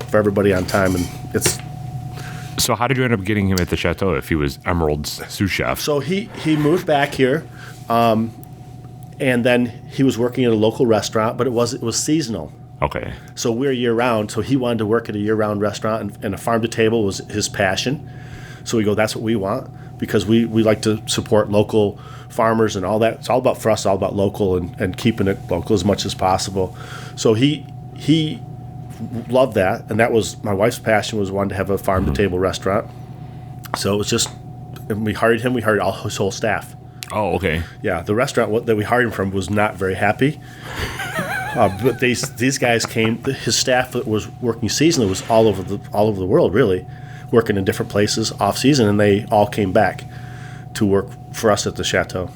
for everybody on time. And it's. So how did you end up getting him at the Chateau if he was Emerald's sous chef? So he moved back here. And then he was working at a local restaurant, but it was seasonal. Okay. So we're year-round, so he wanted to work at a year-round restaurant, and a farm-to-table was his passion. So we go, that's what we want, because we like to support local farmers and all that. It's all about, for us, all about local and keeping it local as much as possible. So he loved that, and that was, my wife's passion was wanting to have a farm-to-table restaurant. So it was just, and we hired him, we hired all his whole staff. Oh, okay. Yeah, the restaurant that we hired him from was not very happy. But these guys came. His staff that was working seasonally was all over the world, really, working in different places off season, and they all came back to work for us at the Chateau.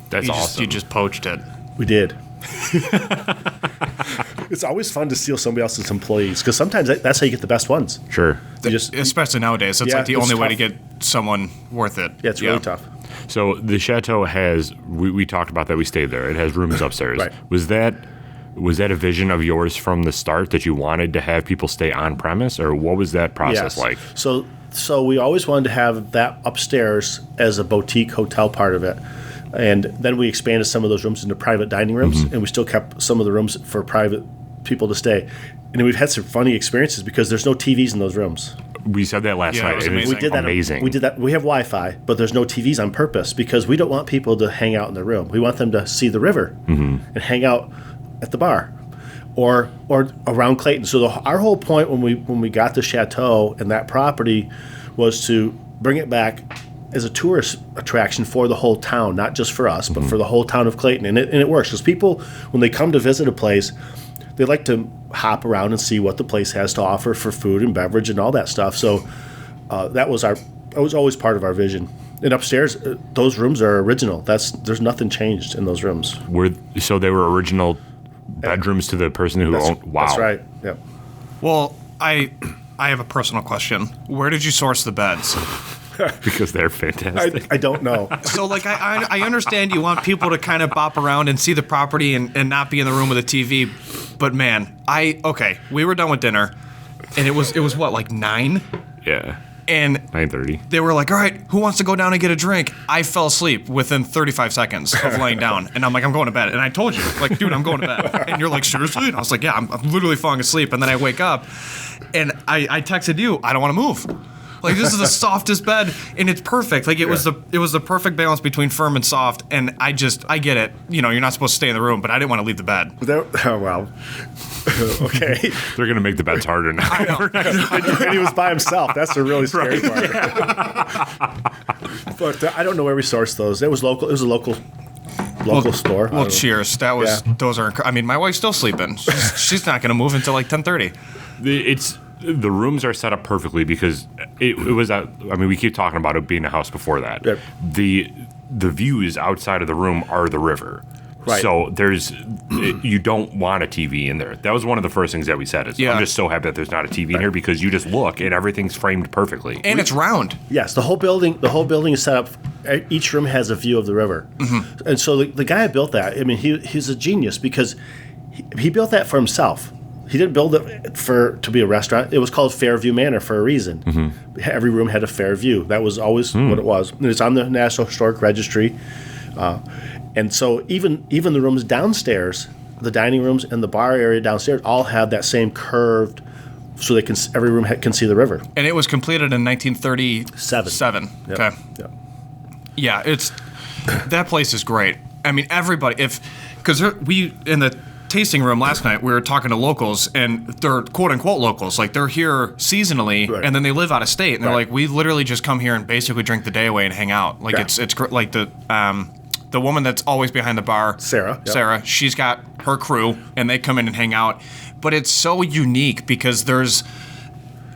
That's awesome. You just poached it. We did. It's always fun to steal somebody else's employees because sometimes that's how you get the best ones. Sure. Especially nowadays, it's the only way to get someone worth it. Yeah, it's really tough. So the Chateau has, we talked about that, we stayed there. It has rooms upstairs. Right. Was that a vision of yours from the start that you wanted to have people stay on premise, or what was that process like? So we always wanted to have that upstairs as a boutique hotel part of it. And then we expanded some of those rooms into private dining rooms, and we still kept some of the rooms for private people to stay. And we've had some funny experiences because there's no TVs in those rooms. We said that last night. It was We did that. Amazing. We did that. We have Wi-Fi, but there's no TVs on purpose because we don't want people to hang out in the room. We want them to see the river and hang out at the bar or around Clayton. So our whole point when we got the Chateau and that property was to bring it back as a tourist attraction for the whole town, not just for us, but for the whole town of Clayton. And it works because people, when they come to visit a place, they like to hop around and see what the place has to offer for food and beverage and all that stuff. So that was always part of our vision. And upstairs, those rooms are original. There's nothing changed in those rooms. So they were original bedrooms to the person who owned. Wow. That's right. Yeah. Well, I have a personal question. Where did you source the beds? Because they're fantastic. I don't know. So, I understand you want people to kind of bop around and see the property and not be in the room with a TV, but man, we were done with dinner, and it was what, like 9? Yeah. And 9:30. They were like, all right, who wants to go down and get a drink? I fell asleep within 35 seconds of laying down, and I'm like, I'm going to bed. And I told you, like, dude, I'm going to bed. And you're like, seriously? And I was like, yeah, I'm literally falling asleep. And then I wake up, and I texted you, I don't want to move. Like, this is the softest bed, and it's perfect. Like, it was the perfect balance between firm and soft, and I get it. You know, you're not supposed to stay in the room, but I didn't want to leave the bed. Oh, well. Okay. They're going to make the beds harder now. I know. And he was by himself. That's the really scary part. But I don't know where we sourced those. It was local. It was a local store. Well, cheers. That was those are. I mean, my wife's still sleeping. She's not going to move until like 10:30. The rooms are set up perfectly because it was. I mean, we keep talking about it being a house before that. Yep. The views outside of the room are the river. Right. So you don't want a TV in there. That was one of the first things that we said. Is I'm just so happy that there's not a TV in here because you just look and everything's framed perfectly. And it's round. Yes, the whole building is set up. Each room has a view of the river, and so the guy who built that. I mean, he's a genius because he built that for himself. He didn't build it to be a restaurant. It was called Fairview Manor for a reason. Mm-hmm. Every room had a fair view. That was always what it was. And it's on the National Historic Registry. And so even the rooms downstairs, the dining rooms and the bar area downstairs, all have that same curved, so every room can see the river. And it was completed in 1937. Yep. Okay. Yep. Yeah, that place is great. I mean, everybody, because we in the tasting room last night, we were talking to locals, and they're quote unquote locals, like they're here seasonally, right. And then they live out of state, and they're right. like, we literally just come here and basically drink the day away and hang out. Like it's like the woman that's always behind the bar, Sarah, she's got her crew, and they come in and hang out. But it's so unique because there's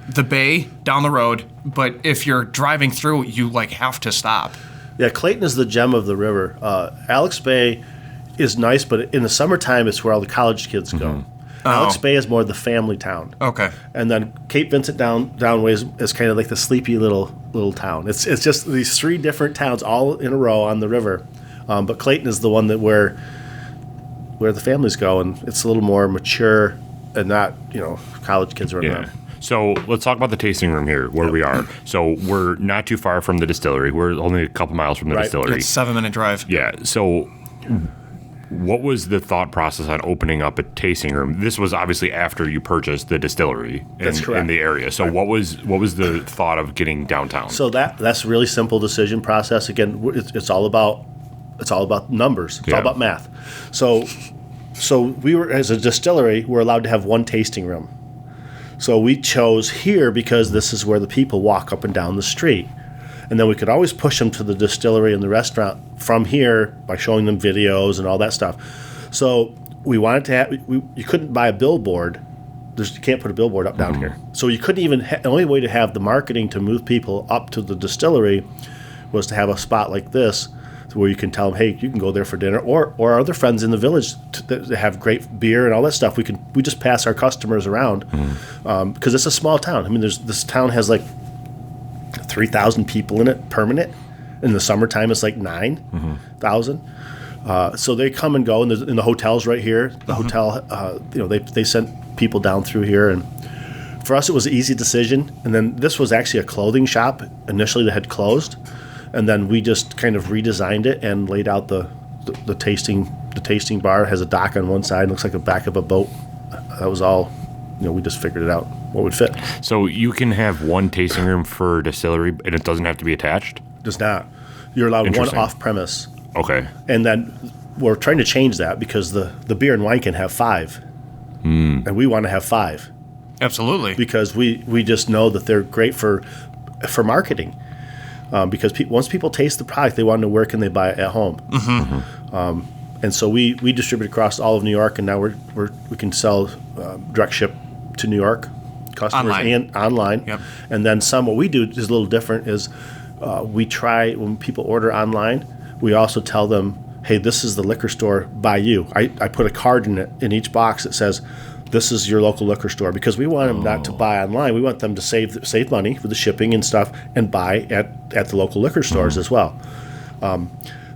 the bay down the road, but if you're driving through, you like have to stop. Yeah, Clayton is the gem of the river. Alex Bay is nice, but in the summertime, it's where all the college kids go. Mm-hmm. Alex Bay is more the family town. Okay. And then Cape Vincent downways is kind of like the sleepy little town. It's just these three different towns all in a row on the river. But Clayton is the one where the families go, and it's a little more mature and not, college kids running around. So let's talk about the tasting room here, where we are. So we're not too far from the distillery. We're only a couple miles from the distillery. It's a 7-minute drive. Yeah. So what was the thought process on opening up a tasting room? This was obviously after you purchased the distillery in the area. So what was the thought of getting downtown? So that's a really simple decision process. Again, it's all about numbers. It's all about math. So we were, as a distillery, we're allowed to have one tasting room. So we chose here because this is where the people walk up and down the street. And then we could always push them to the distillery and the restaurant from here by showing them videos and all that stuff. So we wanted to have, you couldn't buy a billboard. You can't put a billboard up down here. So you couldn't even, the only way to have the marketing to move people up to the distillery was to have a spot like this where you can tell them, hey, you can go there for dinner, or our other friends in the village that have great beer and all that stuff. We just pass our customers around because it's a small town. I mean, this town has like 3,000 people in it permanent. In the summertime, it's like 9,000. So they come and go, and the hotel's right here. The hotel, they sent people down through here, and for us, it was an easy decision. And then this was actually a clothing shop initially that had closed. And then we just kind of redesigned it and laid out the tasting bar. It has a dock on one side, looks like the back of a boat. That was all, we just figured it out what would fit. So you can have one tasting room for distillery, and it doesn't have to be attached? Does not. You're allowed one off premise. Okay. And then we're trying to change that because the beer and wine can have 5. And we want to have 5. Absolutely. Because we just know that they're great for marketing. Because once people taste the product, they want to know where can they buy it at home. And so we distribute across all of New York, and now we can sell direct ship to New York customers and online. Yep. And then what we do is a little different is we try, when people order online, we also tell them, hey, this is the liquor store by you. I put a card in each box that says, this is your local liquor store, because we want them not to buy online. We want them to save money with the shipping and stuff and buy at the local liquor stores as well.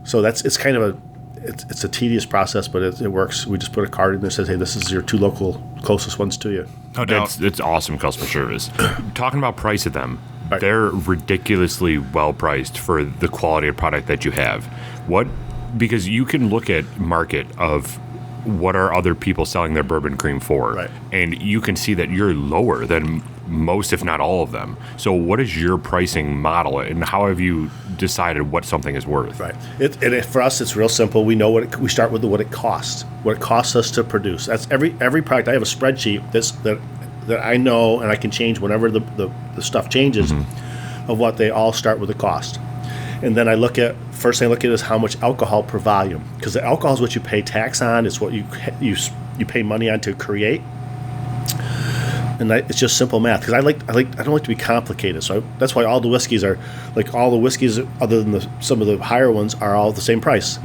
So it's kind of it's a tedious process, but it works. We just put a card in there that says, hey, this is your 2 local closest ones to you. No doubt. It's awesome customer service. Talking about price of them, right. They're ridiculously well priced for the quality of product that you have. Because you can look at market of what are other people selling their bourbon cream for? Right. And you can see that you're lower than most, if not all of them. So what is your pricing model, and how have you decided what something is worth? Right. For us, it's real simple. We know we start with what it costs us to produce. That's every product. I have a spreadsheet that I know, and I can change whenever the stuff changes, of what they all start with the cost. And then first thing I look at is how much alcohol per volume, because the alcohol is what you pay tax on. It's what you pay money on to create. And it's just simple math, because I don't like to be complicated. So that's why all the whiskeys are other than some of the higher ones are all the same price,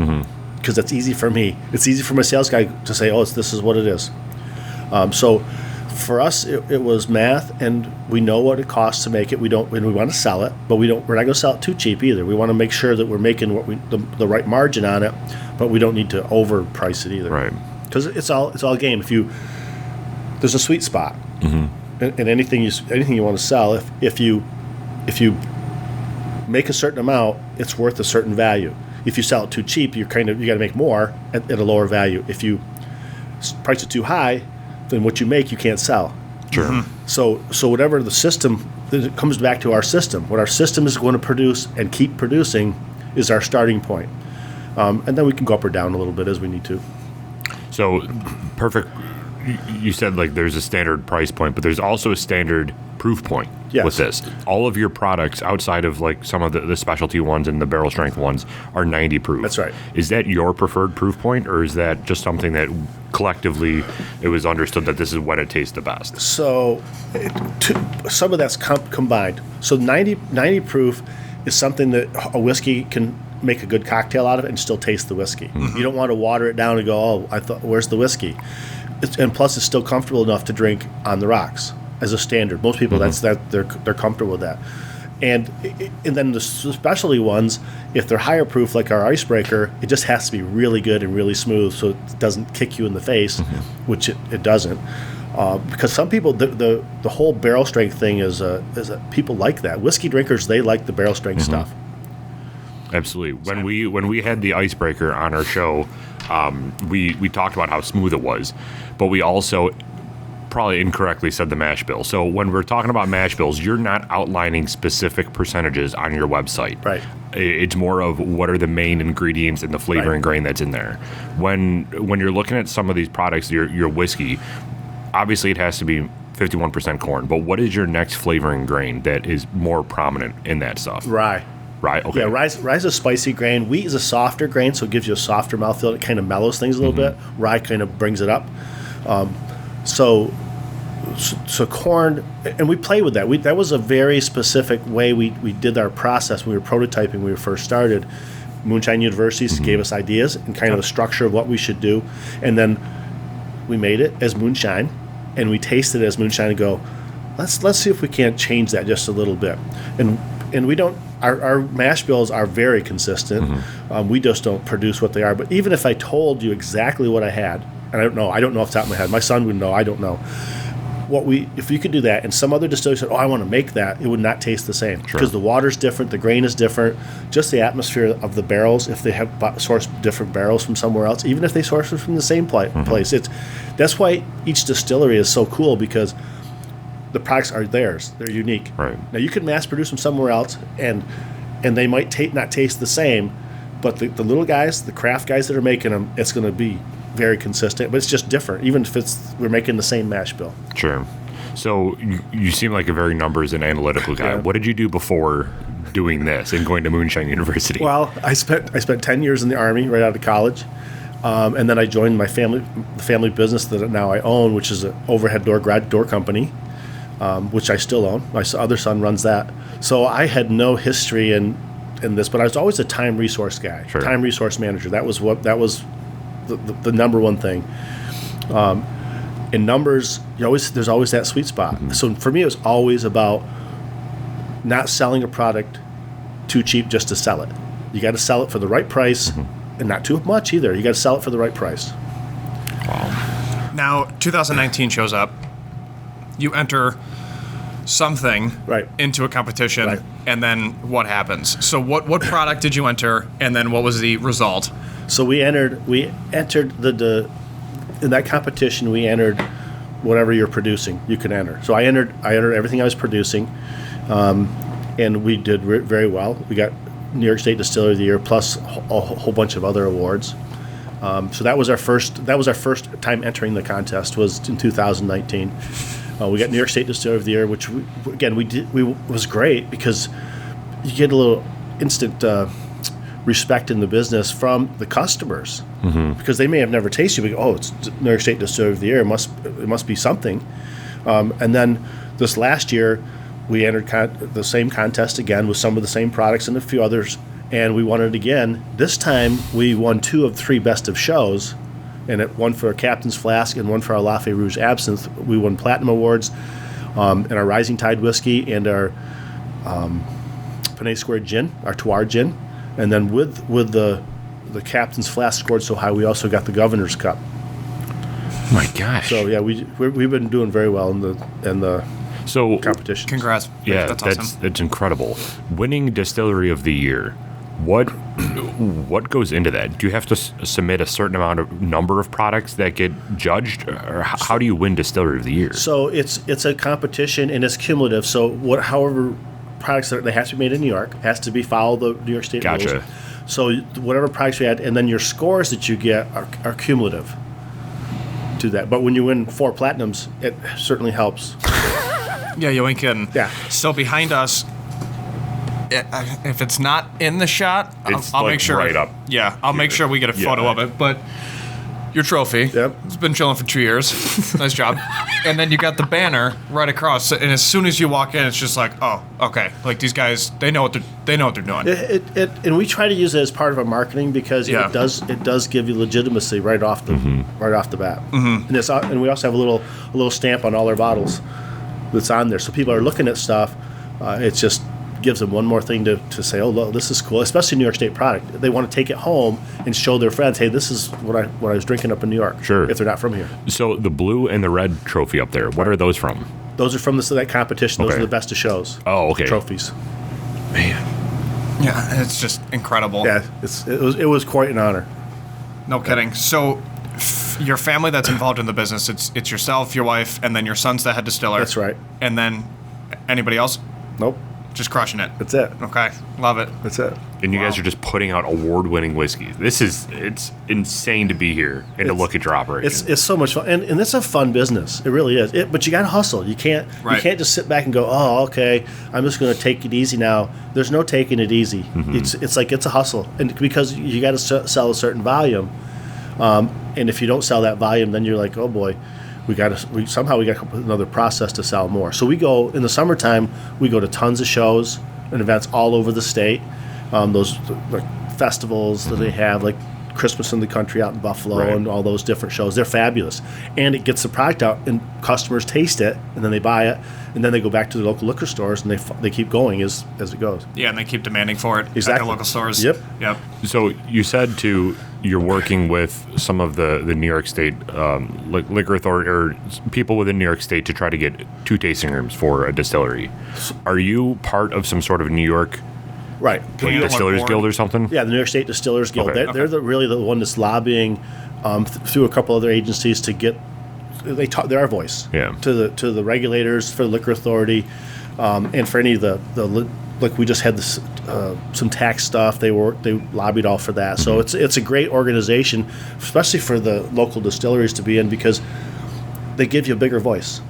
because that's easy for me. It's easy for my sales guy to say, oh, this is what it is. So for us, it was math, and we know what it costs to make it. We want to sell it, but we're not going to sell it too cheap either. We want to make sure that we're making the right margin on it, but we don't need to overprice it either. Right. Because it's all game. There's a sweet spot. And anything you want to sell, if you make a certain amount, it's worth a certain value. If you sell it too cheap, you got to make more at a lower value. If you price it too high, then what you make you can't sell. Sure. So whatever the system, it comes back to our system. What our system is going to produce and keep producing is our starting point, and then we can go up or down a little bit as we need to. So perfect. You said like there's a standard price point, but there's also a standard proof point with this. All of your products outside of like some of the specialty ones and the barrel strength ones are 90 proof. That's right. Is that your preferred proof point, or is that just something that collectively it was understood that this is when it tastes the best? So some of that's combined. So 90 proof is something that a whiskey can make a good cocktail out of it and still taste the whiskey. You don't want to water it down and go, oh, where's the whiskey? And plus, it's still comfortable enough to drink on the rocks as a standard. Most people, they're comfortable with that. And then the specialty ones, if they're higher proof, like our icebreaker, it just has to be really good and really smooth, so it doesn't kick you in the face, which it doesn't. Because some people, the whole barrel strength thing is people like that. Whiskey drinkers, they like the barrel strength stuff. Absolutely. When we had the icebreaker on our show, we talked about how smooth it was, but we also probably incorrectly said the mash bill. So when we're talking about mash bills, you're not outlining specific percentages on your website. Right. It's more of what are the main ingredients and the flavoring grain that's in there. When you're looking at some of these products, your whiskey, obviously it has to be 51% corn, but what is your next flavoring grain that is more prominent in that stuff? Rye. Rye, okay. Yeah, rye's a spicy grain. Wheat is a softer grain, so it gives you a softer mouthfeel. It kind of mellows things a little bit. Rye kind of brings it up. So corn, and we play with that. That was a very specific way we did our process when we were prototyping when we first started. Moonshine Universities gave us ideas and kind of a structure of what we should do, and then we made it as moonshine, and we tasted it as moonshine and go, let's see if we can't change that just a little bit. And we don't. Our mash bills are very consistent. We just don't produce what they are. But even if I told you exactly what I had, and I don't know off the top of my head. My son would know. I don't know. If you could do that, and some other distillery said, "Oh, I want to make that," it would not taste the same because the water's different, the grain is different, just the atmosphere of the barrels. If they have sourced different barrels from somewhere else, even if they source it from the same place, that's why each distillery is so cool because the products are theirs. They're unique. Right. Now, you could mass produce them somewhere else, and they might not taste the same, but the little guys, the craft guys that are making them, it's going to be very consistent, but it's just different, even if we're making the same mash bill. Sure. So you seem like a very numbers and analytical guy. Yeah. What did you do before doing this and going to Moonshine University? Well, I spent 10 years in the Army right out of college. And then I joined the family business that now I own, which is an overhead garage door company, which I still own. My other son runs that. So I had no history in this, but I was always a time resource guy, time resource manager. That was the number one thing. In numbers, there's always that sweet spot. So for me, it was always about not selling a product too cheap just to sell it. You got to sell it for the right price, and not too much either. You got to sell it for the right price. Wow. Now, 2019 shows up. You enter something into a competition, and then what happens? So what product did you enter, and then what was the result? So we entered the in that competition, we entered whatever you're producing, you can enter. So I entered everything I was producing, and we did very well. We got New York State Distiller of the Year plus a whole bunch of other awards. So that was our first time entering the contest, was in 2019. We got New York State Distiller of the Year, which was great because you get a little instant respect in the business from the customers, because they may have never tasted it, but it's New York State Distiller of the Year. It must be something. And then this last year, we entered the same contest again with some of the same products and a few others, and we won it again. This time, we won 2 of 3 best of shows, and one for our Captain's Flask and one for our Lafayette Rouge Absinthe. We won Platinum Awards in our Rising Tide Whiskey and our Panay Square Gin, our Terroir Gin. And then with the Captain's Flask scored so high, we also got the Governor's Cup. My gosh. So yeah, we've been doing very well in the competition. Congrats. Yeah, that's awesome. It's incredible. Winning Distillery of the Year. What goes into that? Do you have to submit a certain number of products that get judged, or how do you win Distillery of the Year? So it's a competition and it's cumulative. So however products they have to be made in New York, has to follow the New York State rules. Gotcha. So whatever products we had, and then your scores that you get are cumulative to that. But when you win 4 platinums, it certainly helps. Yeah, you ain't kidding. Yeah. So behind us, if it's not in the shot, I'll make sure. Right up. Yeah, I'll make sure we get a photo of it. But your trophy, it's been chilling for 2 years. Nice job. And then you got the banner right across. And as soon as you walk in, it's just like, oh, okay. Like these guys, they know what they're doing. And we try to use it as part of our marketing because it does give you legitimacy right off the bat. And we also have a little stamp on all our bottles that's on there, so people are looking at stuff. It just gives them one more thing to say, oh, look, this is cool, especially New York State product. They want to take it home and show their friends, hey, this is what I was drinking up in New York. Sure. If they're not from here. So the blue and the red trophy up there, what are those from? Those are from that competition. Those are the best of shows. Oh, okay. Trophies. Man. Yeah, it's just incredible. Yeah, it was quite an honor. No kidding. So your family that's involved in the business, it's yourself, your wife, and then your son's the head distiller. That's right. And then anybody else? Nope. Just crushing it. That's it. Okay. Love it. That's it. And you guys are just putting out award-winning whiskey. It's insane to be here and to look at your operation. It's so much fun, and it's a fun business. It really is. But you got to hustle. You can't just sit back and go, oh, okay, I'm just going to take it easy now. There's no taking it easy. It's like it's a hustle, and because you got to sell a certain volume, and if you don't sell that volume, then you're like, oh boy. We got to put another process to sell more. So we go in the summertime. We go to tons of shows and events all over the state. Those like festivals that they have, like Christmas in the Country out in Buffalo, and all those different shows. They're fabulous, and it gets the product out, and customers taste it, and then they buy it, and then they go back to the local liquor stores, and they keep going as it goes. Yeah, and they keep demanding for it at the local stores. Yep. So you said you're working with some of the New York State liquor authority or people within New York State to try to get 2 tasting rooms for a distillery. Are you part of some sort of New York Distillers Guild or something? Yeah, the New York State Distillers Guild. Okay. They're really the one that's lobbying through a couple other agencies to get. They're our voice to the regulators, for the liquor authority, and for any of the like we just had this some tax stuff. They lobbied all for that. So it's a great organization, especially for the local distilleries to be in, because they give you a bigger voice.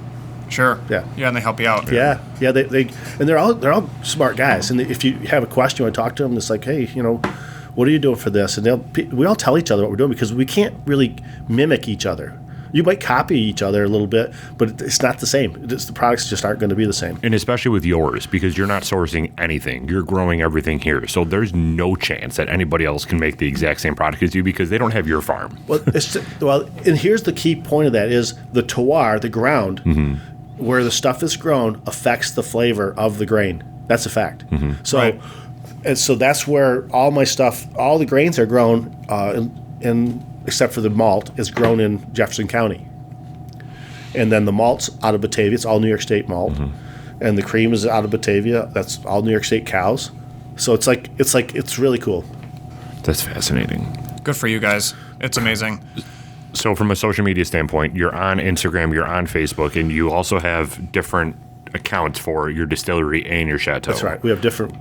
Sure. Yeah. Yeah, and they help you out. Yeah. They're all smart guys. And if you have a question, you want to talk to them, it's like, hey, what are you doing for this? And we all tell each other what we're doing, because we can't really mimic each other. You might copy each other a little bit, but it's not the same. The products just aren't going to be the same. And especially with yours, because you're not sourcing anything. You're growing everything here. So there's no chance that anybody else can make the exact same product as you, because they don't have your farm. And here's the key point of that is the terroir, the ground, where the stuff is grown, affects the flavor of the grain. That's a fact. So, and so that's where all my stuff, all the grains are grown in except for the malt, is grown in Jefferson County. And then the malt's out of Batavia. It's all New York State malt. And the cream is out of Batavia. That's all New York State cows. So it's really cool. That's fascinating. Good for you guys. It's amazing. So from a social media standpoint, you're on Instagram, you're on Facebook, and you also have different accounts for your distillery and your chateau. That's right. We have different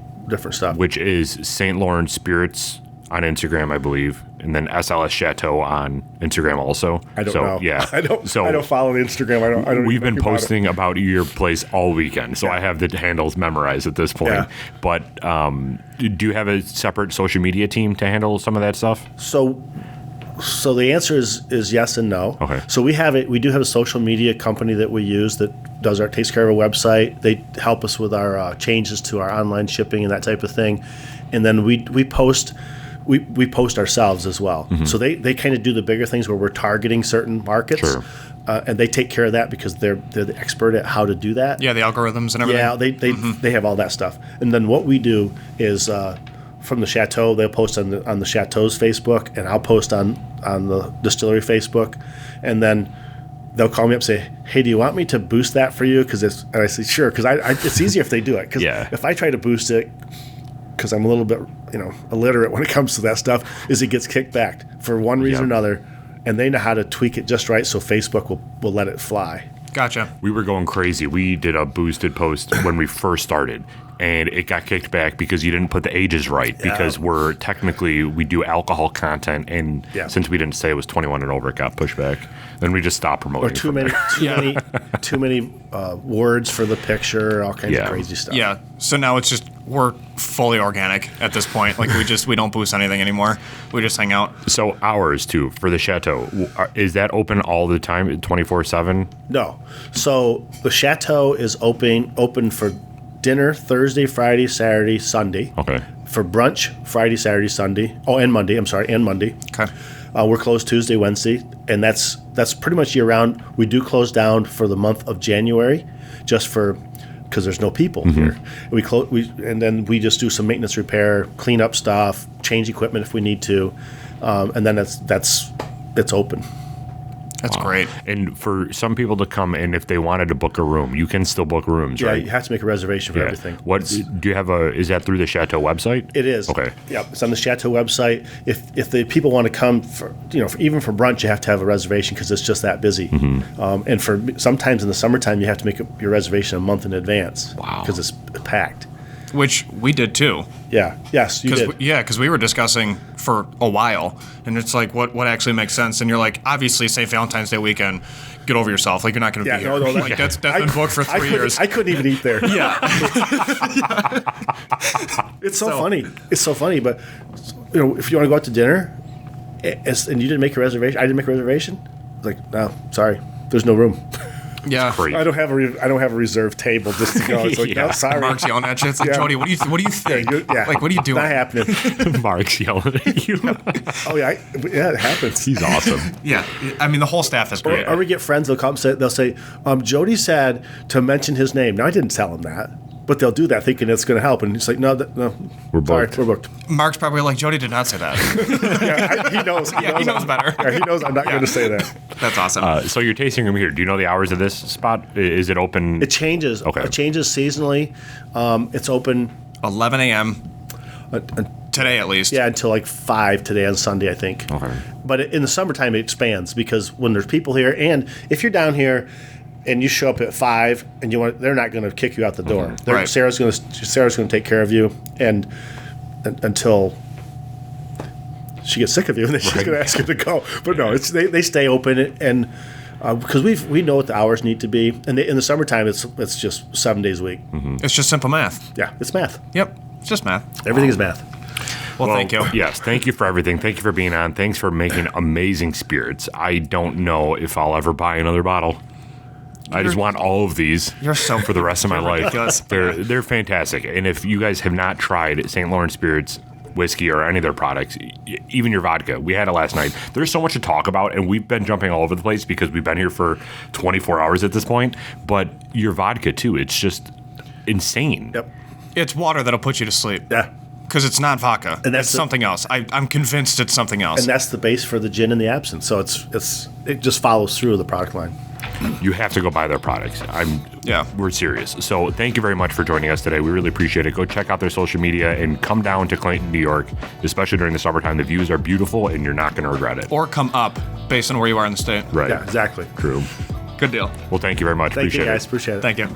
stuff. Which is St. Lawrence Spirits on Instagram, I believe, and then SLS Chateau on Instagram also. I don't know. Yeah. I don't follow the Instagram. I don't. We've been posting about your place all weekend, so Yeah. I have the handles memorized at this point. Yeah. But do you have a separate social media team to handle some of that stuff? So the answer is yes and no. Okay. So we do have a social media company that we use that takes care of our website. They help us with our changes to our online shipping and that type of thing, and then we post. We post ourselves as well. Mm-hmm. So they kind of do the bigger things where we're targeting certain markets, Sure. And they take care of that because they're the expert at how to do that. Yeah, the algorithms and everything. Yeah, they have all that stuff. And then what we do is from the Chateau, they'll post on the Chateau's Facebook, and I'll post on the Distillery Facebook, and then they'll call me up and say, "Hey, do you want me to boost that for you?" And I say, "Sure," because it's easier if they do it. Because if I try to boost it, because I'm a little bit illiterate when it comes to that stuff, is it gets kicked back for one reason or another, and they know how to tweak it just right, so Facebook will let it fly. Gotcha. We were going crazy. We did a boosted post when we first started, and it got kicked back because you didn't put the ages right, because we do alcohol content, and since we didn't say it was 21 and over, it got pushed back. Then we just stopped promoting. Or too many words for the picture, all kinds of crazy stuff. Yeah. So now it's just we're fully organic at this point. Like we don't boost anything anymore. We just hang out. So hours too for the Chateau, is that open all the time, 24/7? No. So the Chateau is open for dinner Thursday, Friday, Saturday, Sunday. Okay. For brunch Friday, Saturday, Sunday. Oh, and Monday. I'm sorry, and Monday. Okay. We're closed Tuesday, Wednesday, and that's pretty much year round. We do close down for the month of January, just because there's no people here. And then we just do some maintenance, repair, clean up stuff, change equipment if we need to, and then it's open. That's great. And for some people to come in, if they wanted to book a room, you can still book rooms, right? Yeah, you have to make a reservation for everything. What do you have is that through the Chateau website? It is. Okay. Yep, it's on the Chateau website. If the people want to come even for brunch, you have to have a reservation because it's just that busy. Mm-hmm. And for sometimes in the summertime, you have to make your reservation a month in advance. Wow. Because it's packed. Which we did too. Yeah. Yes, you did. Because we were discussing for a while, and it's like what actually makes sense. And you're like, obviously, St. Valentine's Day weekend, get over yourself. Like you're not going to be here. No, like that's been booked for 3 years. I couldn't even eat there. Yeah. It's so funny. It's so funny. But if you want to go out to dinner, and you didn't make a reservation, I didn't make a reservation. Like, no, sorry, there's no room. Yeah. Great. I don't have a reserved table just to go. It's like, no, sorry. Mark's yelling at you. It's like, Jody, what do you think? Like, what are you doing? Not happening. Mark's yelling at you. Oh yeah, it happens. He's awesome. Yeah. I mean, the whole staff is great. Or we get friends. They'll say, Jody said to mention his name. Now I didn't tell him that, but they'll do that thinking it's going to help, and it's like, no, We're booked. Sorry, we're booked. Mark's probably like, Jody did not say that. He knows. He knows better. Yeah, he knows I'm not going to say that. That's awesome. So your tasting room here, do you know the hours of this spot? Is it open? It changes. Okay. It changes seasonally. It's open 11 a.m. Today, at least. Yeah, until like 5 today on Sunday, I think. Okay. But in the summertime, it expands because when there's people here, and if you're down here and you show up at 5 and they're not going to kick you out the door. Right. Sarah's going to take care of you and until she gets sick of you, and then she's going to ask you to go. But no, they stay open, and because we know what the hours need to be, and in the summertime it's just 7 days a week. Mm-hmm. It's just simple math. Yeah, it's math. Yep. It's just math. Everything is math. Well, thank you. Yes, thank you for everything. Thank you for being on. Thanks for making amazing spirits. I don't know if I'll ever buy another bottle. I just want all of these for the rest of my life. ridiculous. They're fantastic. And if you guys have not tried St. Lawrence Spirits whiskey or any of their products, even your vodka, we had it last night. There's so much to talk about, and we've been jumping all over the place because we've been here for 24 hours at this point. But your vodka, too, it's just insane. Yep. It's water that'll put you to sleep. Yeah. Because it's not vodka. And that's it's something else. I'm convinced it's something else. And that's the base for the gin and the absinthe. So it just follows through the product line. you have to go buy their products. Yeah. We're serious. So thank you very much for joining us today. We really appreciate it. Go check out their social media and come down to Clayton, New York, especially during the summertime. The views are beautiful and you're not going to regret it. Or come up based on where you are in the state. Right. Yeah, exactly. True. Good deal. Well, thank you very much. Thank appreciate you, guys. it. Appreciate it. Thank you.